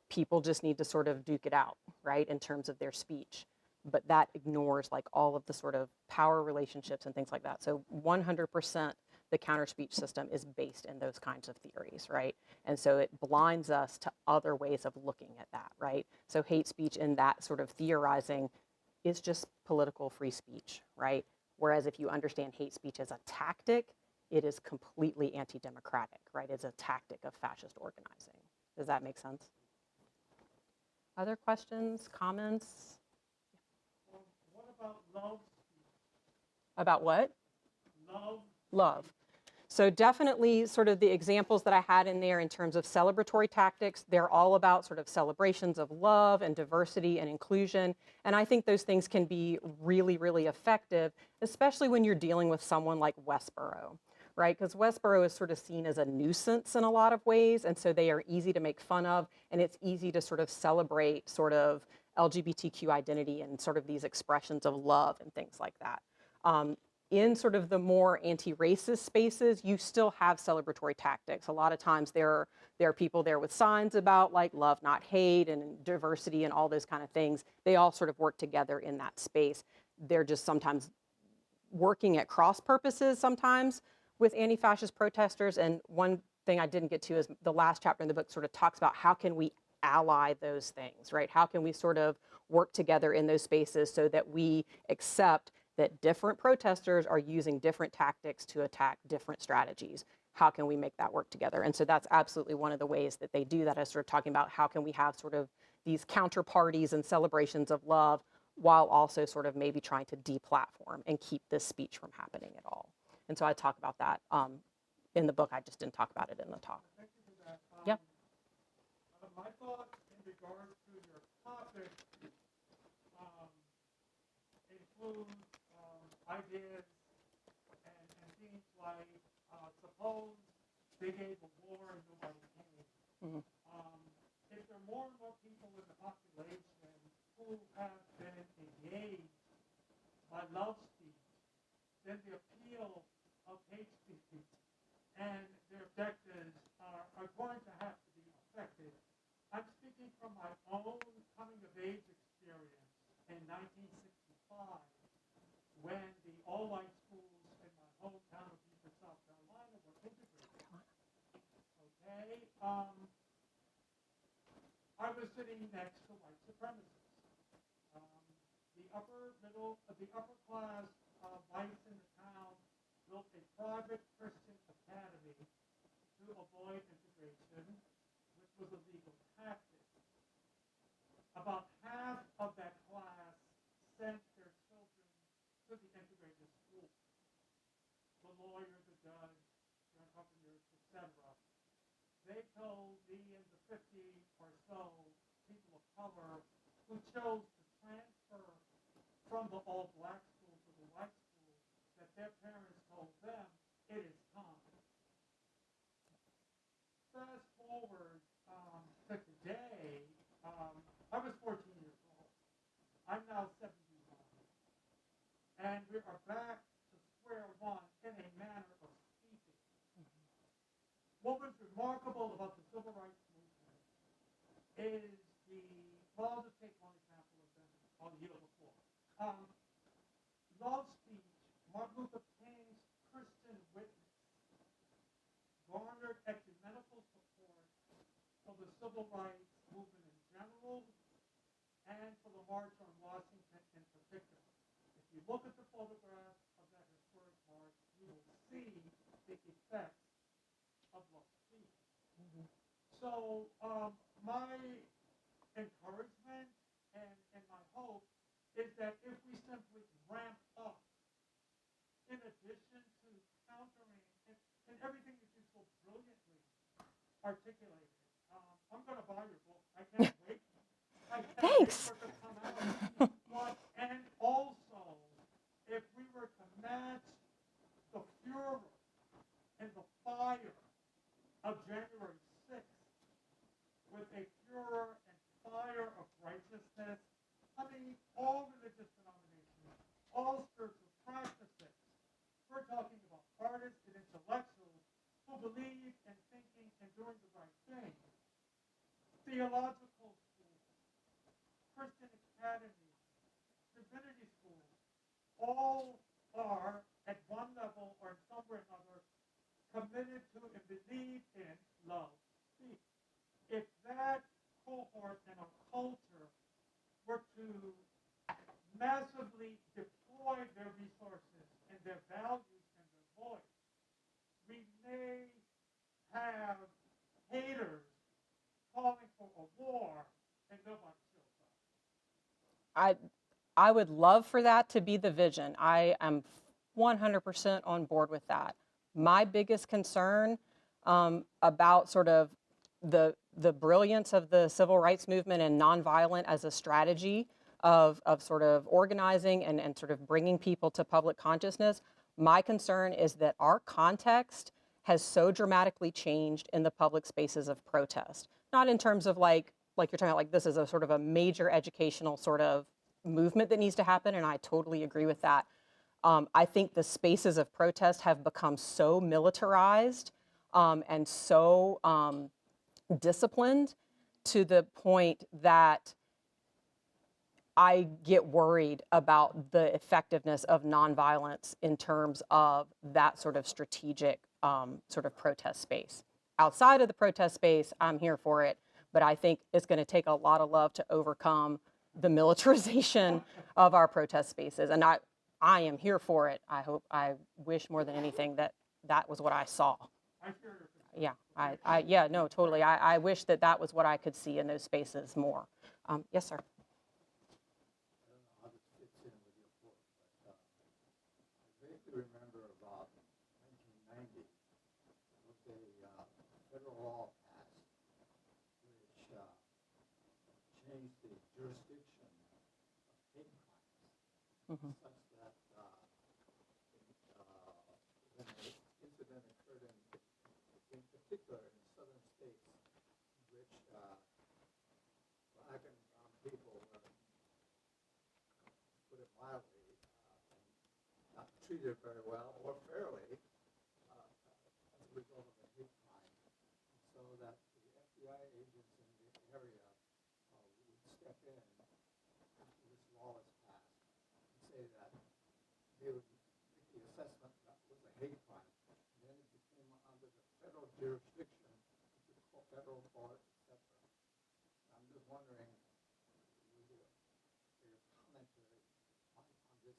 people just need to sort of duke it out, right, in terms of their speech. But that ignores like all of the sort of power relationships and things like that. So 100% the counter speech system is based in those kinds of theories, right? And so it blinds us to other ways of looking at that, right? So hate speech in that sort of theorizing is just political free speech, right? Whereas if you understand hate speech as a tactic, it is completely anti-democratic, right? It's a tactic of fascist organizing. Does that make sense? Other questions, comments? What about love? About what? Love. Love. So definitely sort of the examples that I had in there in terms of celebratory tactics, they're all about sort of celebrations of love and diversity and inclusion. And I think those things can be really, really effective, especially when you're dealing with someone like Westboro, right? Because Westboro is sort of seen as a nuisance in a lot of ways. And so they are easy to make fun of. And it's easy to sort of celebrate sort of LGBTQ identity and sort of these expressions of love and things like that. In sort of the more anti-racist spaces, you still have celebratory tactics. A lot of times there are people there with signs about like love, not hate, and diversity and all those kind of things. They all sort of work together in that space. They're just sometimes working at cross purposes sometimes with anti-fascist protesters. And one thing I didn't get to is the last chapter in the book sort of talks about how can we ally those things, right? How can we sort of work together in those spaces so that we accept that different protesters are using different tactics to attack different strategies. How can we make that work together? And so that's absolutely one of the ways that they do that, is sort of talking about how can we have sort of these counter parties and celebrations of love while also sort of maybe trying to deplatform and keep this speech from happening at all. And so I talk about that in the book. I just didn't talk about it in the talk. Thank you for that. Yeah. My thoughts in regards to your topic include ideas and things like, suppose they gave a war and nobody came. Mm-hmm. If there are more and more people in the population who have been engaged by love speech, then the appeal of hate speech and their objectives are going to have to be affected. I'm speaking from my own coming of age experience in 1965, when the all-white schools in my hometown of Beaufort, South Carolina were integrated. Okay? I was sitting next to white supremacists. The upper class whites in the town built a private Christian academy to avoid integration, which was a legal tactic. About half of that class sent their children to the integrated school. The lawyer, the judge, the entrepreneurs, etc. they told me and the 50 or so people of color who chose to transfer from the all-black school to the white school that their parents told them it is time. Fast forward to today, I was 14 years old. I'm now 71. And we are back to square one in a manner of speaking. What was remarkable about the civil rights movement is well, I'll just take one example of them on the year before. Love speech, Martin Luther King's Christian witness, garnered ecumenical support for the civil rights movement in general and for the March on Washington in particular. If you look at the photographs of that historic march, you will see the effects of love speech. Mm-hmm. So my encouragement and my hope is that if we simply ramp up, in addition to countering and everything that you so brilliantly articulated, I'm going to buy your book. I can't wait. I can't Thanks. wait for it to come out. And also, if we were to match the furor and the fire of January 6th with a furor and fire of righteousness, I mean, all religious denominations, all spiritual practices, we're talking about artists and intellectuals who believe in thinking and doing the right thing. Theological schools, Christian academies, divinity schools, all are at one level or somewhere or another committed to and believe in love speech. If that cohort and our culture were to massively deploy their resources and their values and their voice, we may have haters calling for a war and nobody shows up. I would love for that to be the vision. I am 100% on board with that. My biggest concern about sort of the brilliance of the civil rights movement and nonviolent as a strategy of sort of organizing and sort of bringing people to public consciousness, my concern is that our context has so dramatically changed in the public spaces of protest. Not in terms of like you're talking about, like this is a sort of a major educational sort of movement that needs to happen, and I totally agree with that. I think the spaces of protest have become so militarized and so disciplined to the point that I get worried about the effectiveness of nonviolence in terms of that sort of strategic sort of protest space. Outside of the protest space, I'm here for it, but I think it's going to take a lot of love to overcome the militarization of our protest spaces. And I am here for it. I wish more than anything that that was what I saw. Yeah, yeah, no, totally. I wish that that was what I could see in those spaces more. Yes, sir. Remember about 1990, there was a federal law passed which changed the jurisdiction of hate crimes, such that when an incident occurred in particular in southern states, in which black and brown people were, put it mildly, not treated very well or fairly as a result of a hate crime, so that the FBI agents in the area would step in after this law was passed and say that they would make the assessment that was a hate crime, and then it became under the federal jurisdiction, the federal court, etc. I'm just wondering your commentary on this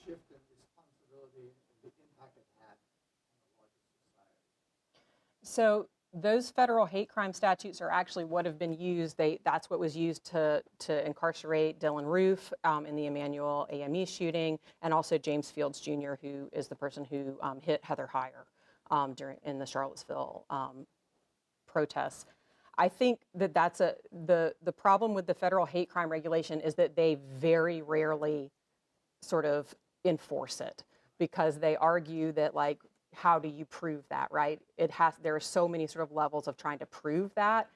shift in responsibility and the impact it had on the larger society. So those federal hate crime statutes are actually what have been used. That's what was used to incarcerate Dylan Roof in the Emmanuel AME shooting, and also James Fields Jr., who is the person who hit Heather Heyer in the Charlottesville protests. I think that that's the problem with the federal hate crime regulation is that they very rarely sort of enforce it, because they argue that, like, how do you prove that, right? There are so many sort of levels of trying to prove that.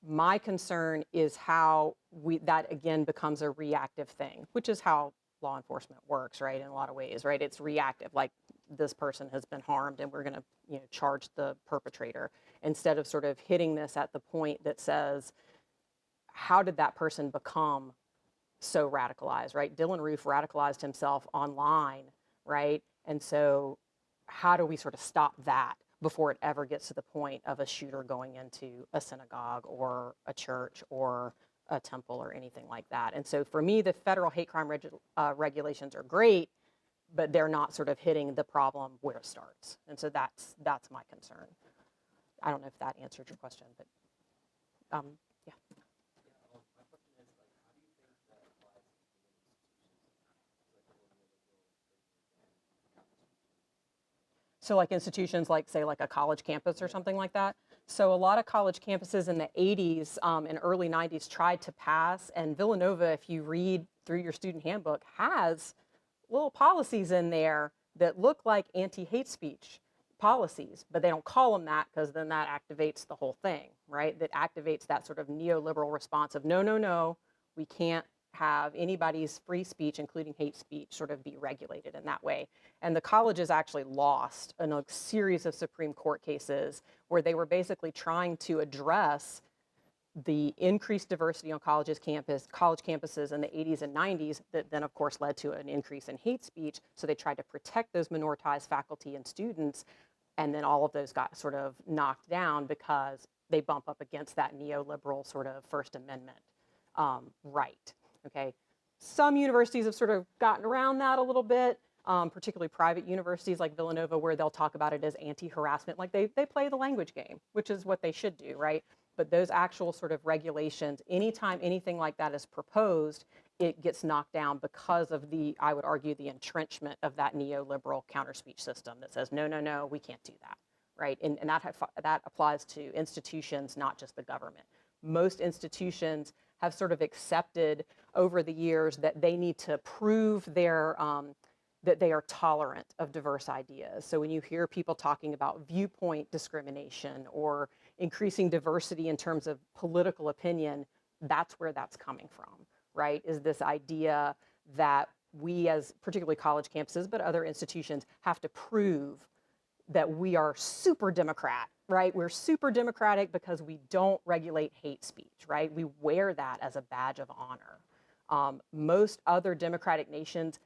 My concern is how that again becomes a reactive thing, which is how law enforcement works, right? In a lot of ways, right? It's reactive, like this person has been harmed and we're going to, charge the perpetrator, instead of sort of hitting this at the point that says, how did that person become so radicalized, right? Dylan Roof radicalized himself online, right? And so how do we sort of stop that before it ever gets to the point of a shooter going into a synagogue or a church or a temple or anything like that? And so for me, the federal hate crime regulations are great, but they're not sort of hitting the problem where it starts. And so that's my concern. I don't know if that answered your question, but yeah. So like institutions like, say, like a college campus or something like that. So a lot of college campuses in the 80s and early 90s tried to pass, and Villanova, if you read through your student handbook, has little policies in there that look like anti-hate speech policies, but they don't call them that because then that activates the whole thing, right? That activates that sort of neoliberal response of no, no, no, we can't have anybody's free speech, including hate speech, sort of be regulated in that way. And the colleges actually lost in a series of Supreme Court cases where they were basically trying to address the increased diversity on college campuses in the 80s and 90s that then, of course, led to an increase in hate speech. So they tried to protect those minoritized faculty and students, and then all of those got sort of knocked down because they bump up against that neoliberal sort of First Amendment right. Okay, some universities have sort of gotten around that a little bit, particularly private universities like Villanova, where they'll talk about it as anti-harassment, like they play the language game, which is what they should do, right? But those actual sort of regulations, anytime anything like that is proposed, it gets knocked down because of I would argue, the entrenchment of that neoliberal counterspeech system that says, no, no, no, we can't do that, right? And that applies to institutions, not just the government. Most institutions have sort of accepted over the years that they need to prove that they are tolerant of diverse ideas. So when you hear people talking about viewpoint discrimination or increasing diversity in terms of political opinion, that's where that's coming from, right? Is this idea that we, as particularly college campuses, but other institutions, have to prove that we are super Democrat, right? We're super democratic because we don't regulate hate speech, right? We wear that as a badge of honor. Most other democratic nations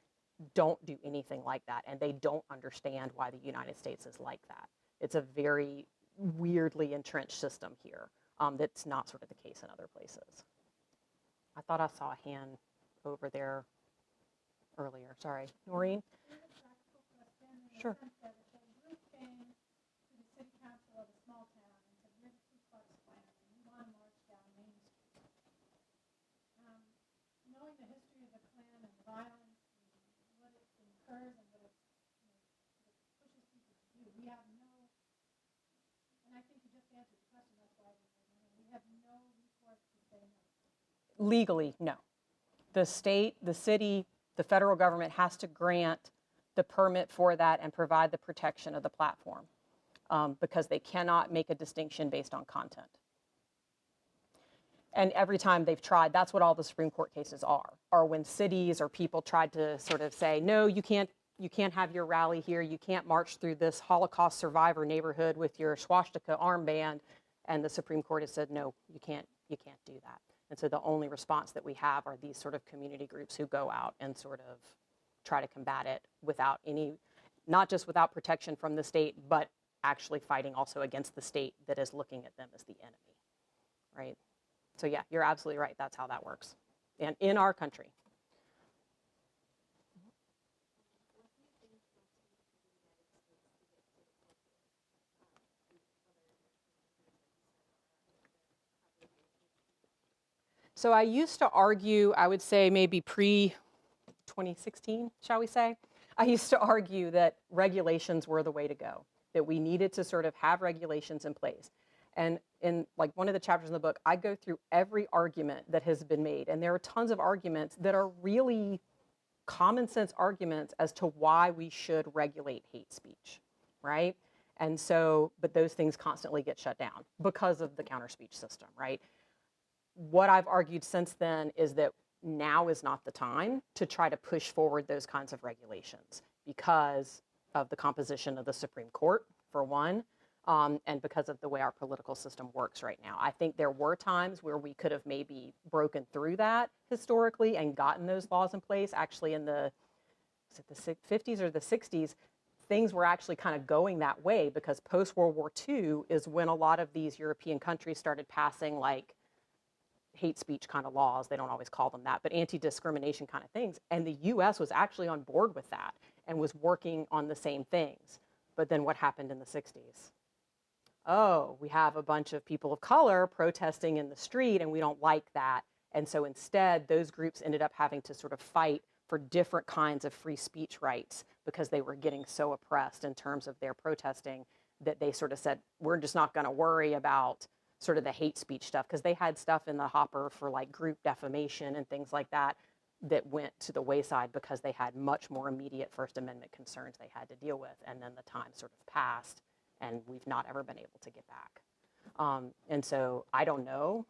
don't do anything like that, and they don't understand why the United States is like that. It's a very weirdly entrenched system here that's not sort of the case in other places. I thought I saw a hand over there earlier. Sorry, Noreen? Sure. Knowing the history of the Klan and the violence and what it incurs and what it, pushes people to do, we have no, and I think you just answered the question, that's why we have no recourse to say no. Legally, no. The state, the city, the federal government has to grant the permit for that and provide the protection of the platform because they cannot make a distinction based on content. And every time they've tried, that's what all the Supreme Court cases are when cities or people tried to sort of say, no, you can't have your rally here. You can't march through this Holocaust survivor neighborhood with your swastika armband. And the Supreme Court has said, no, you can't do that. And so the only response that we have are these sort of community groups who go out and sort of try to combat it without not just without protection from the state, but actually fighting also against the state that is looking at them as the enemy, right? So yeah, you're absolutely right. That's how that works. And in our country. So I used to argue, I would say maybe pre-2016, shall we say? I used to argue that regulations were the way to go, that we needed to sort of have regulations in place. And in like one of the chapters in the book, I go through every argument that has been made. And there are tons of arguments that are really common sense arguments as to why we should regulate hate speech, right? And so, but those things constantly get shut down because of the counter speech system, right? What I've argued since then is that now is not the time to try to push forward those kinds of regulations because of the composition of the Supreme Court, for one, and because of the way our political system works right now. I think there were times where we could have maybe broken through that historically and gotten those laws in place. Actually, in the 50s or the 60s, things were actually kind of going that way because post-World War II is when a lot of these European countries started passing like hate speech kind of laws. They don't always call them that, but anti-discrimination kind of things. And the US was actually on board with that and was working on the same things. But then what happened in the 60s? Oh, we have a bunch of people of color protesting in the street and we don't like that. And so instead, those groups ended up having to sort of fight for different kinds of free speech rights because they were getting so oppressed in terms of their protesting that they sort of said, we're just not going to worry about sort of the hate speech stuff, because they had stuff in the hopper for like group defamation and things like that that went to the wayside because they had much more immediate First Amendment concerns they had to deal with. And then the time sort of passed and we've not ever been able to get back. And so I don't know.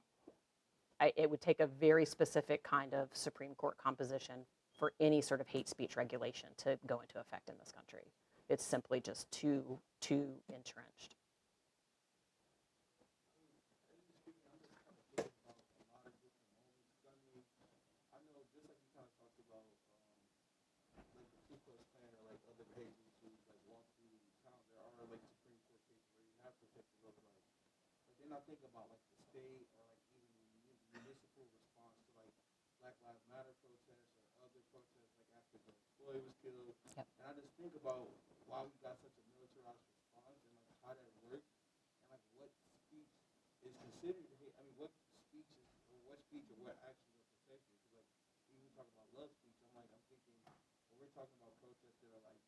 It would take a very specific kind of Supreme Court composition for any sort of hate speech regulation to go into effect in this country. It's simply just too entrenched. Then I think about like the state or like even municipal response to like Black Lives Matter protests or other protests like after George Floyd was killed. Yep. And I just think about why we got such a militarized response and like how that worked and like what speech is considered hate. I mean, what speech is or what speech or what actions are protected? Because like even talking about love speech, I'm thinking when we're talking about protests that are like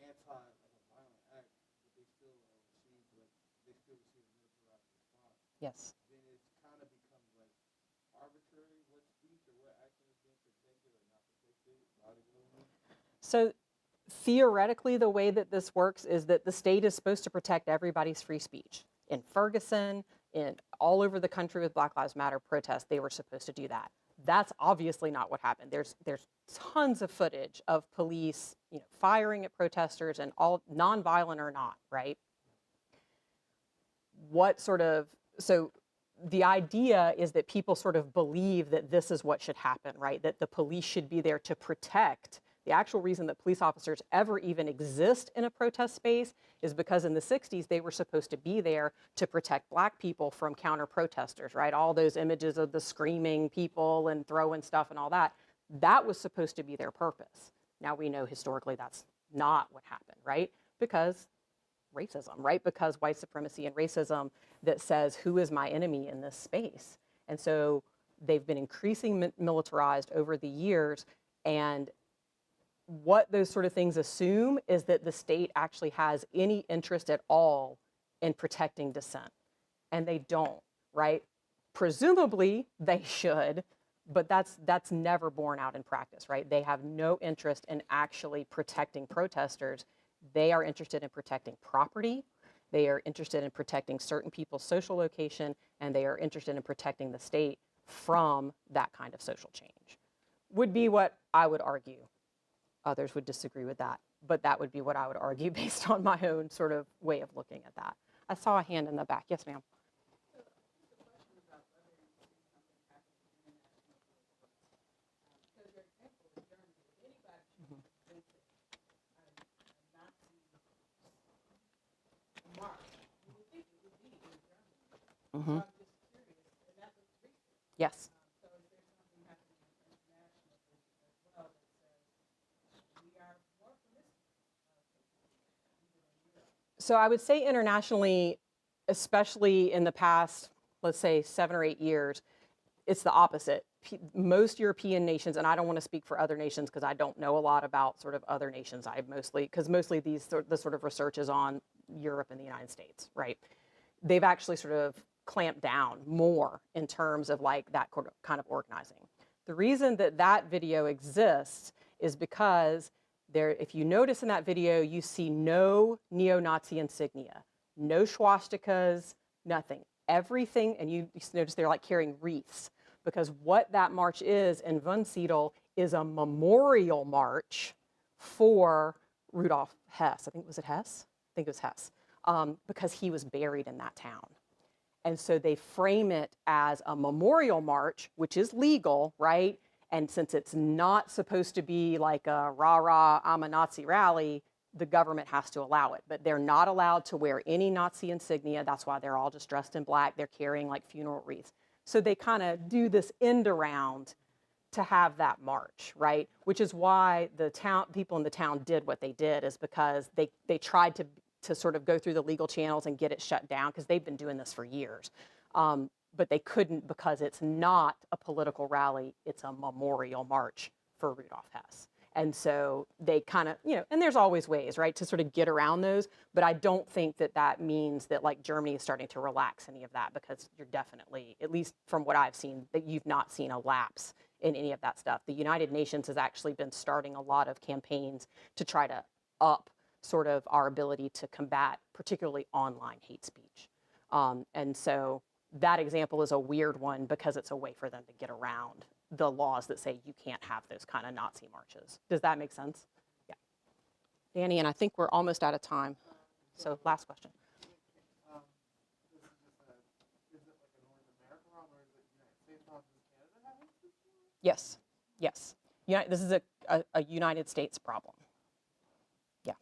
anti like a violent act, but they still are received like they still receive a militarized response. Yes. Then it kind of becomes like arbitrary what speech or what action is being protected or not protected by the government. So theoretically, the way that this works is that the state is supposed to protect everybody's free speech. In Ferguson, in all over the country with Black Lives Matter protests, they were supposed to do that. That's obviously not what happened. There's tons of footage of police, firing at protesters and all nonviolent or not, right? So the idea is that people sort of believe that this is what should happen, right? That the police should be there to protect. The actual reason that police officers ever even exist in a protest space is because in the 60s, they were supposed to be there to protect Black people from counter protesters, right? All those images of the screaming people and throwing stuff and all that, that was supposed to be their purpose. Now we know historically that's not what happened, right? Because racism, right? Because white supremacy and racism that says, who is my enemy in this space? And so they've been increasingly militarized over the years. And what those sort of things assume is that the state actually has any interest at all in protecting dissent. And they don't, right? Presumably they should, but that's never borne out in practice, right? They have no interest in actually protecting protesters. They are interested in protecting property. They are interested in protecting certain people's social location, and they are interested in protecting the state from that kind of social change. Would be what I would argue. Others would disagree with that, but that would be what I would argue based on my own sort of way of looking at that. I saw a hand in the back. Yes, ma'am. Mm-hmm. So I'm just curious, and that was recent. Yes. So is there something happening internationally as well that says we are more permissive? So I would say internationally, especially in the past, let's say 7 or 8 years, it's the opposite. Most European nations, and I don't want to speak for other nations because I don't know a lot about sort of other nations. Mostly the sort of research is on Europe and the United States, right? They've actually sort of clamp down more in terms of like that kind of organizing. The reason that that video exists is because there, if you notice in that video, you see no neo-Nazi insignia, no swastikas, nothing. Everything, and you notice they're like carrying wreaths, because what that march is in Wunsiedel is a memorial march for Rudolf Hess. I think, was it Hess? I think it was Hess, because he was buried in that town. And so they frame it as a memorial march, which is legal, right? And since it's not supposed to be like a rah-rah, I'm a Nazi rally, the government has to allow it. But they're not allowed to wear any Nazi insignia. That's why they're all just dressed in black. They're carrying like funeral wreaths. So they kind of do this end around to have that march, right? Which is why the town people in the town did what they did, is because they tried to sort of go through the legal channels and get it shut down, because they've been doing this for years. But they couldn't, because it's not a political rally, it's a memorial march for Rudolf Hess. And so they kind of, you know, and there's always ways, right, to sort of get around those, but I don't think that that means that like Germany is starting to relax any of that, because you're definitely, at least from what I've seen, that you've not seen a lapse in any of that stuff. The United Nations has actually been starting a lot of campaigns to try to up sort of our ability to combat particularly online hate speech. And so that example is a weird one, because it's a way for them to get around the laws that say you can't have those kind of Nazi marches. Does that make sense? Yeah. Danny, and I think we're almost out of time. So last question. This is just is it like a North American problem, or is it United States problem? Does Canada have it? Yes, yes. This is a United States problem. Yeah,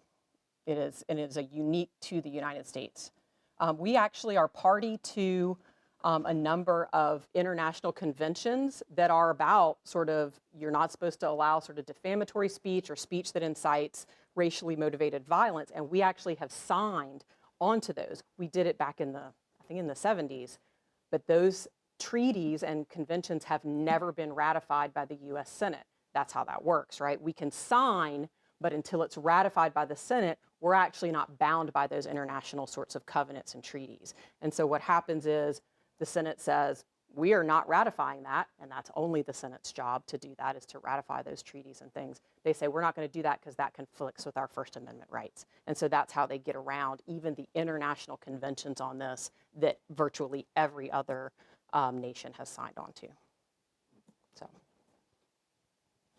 it is, and it is a unique to the United States. We actually are party to a number of international conventions that are about sort of, you're not supposed to allow sort of defamatory speech or speech that incites racially motivated violence. And we actually have signed onto those. We did it back in the, I think in the 70s, but those treaties and conventions have never been ratified by the US Senate. That's how that works, right? We can sign, but until it's ratified by the Senate, we're actually not bound by those international sorts of covenants and treaties. And so what happens is, the Senate says, we are not ratifying that, and that's only the Senate's job to do that, is to ratify those treaties and things. They say, we're not going to do that because that conflicts with our First Amendment rights. And so that's how they get around even the international conventions on this that virtually every other nation has signed on to. So,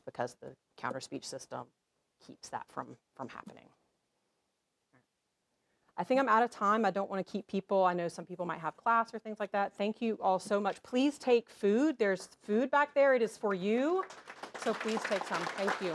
because the counterspeech system keeps that from happening. I think I'm out of time. I don't want to keep people. I know some people might have class or things like that. Thank you all so much. Please take food. There's food back there. It is for you. So please take some. Thank you.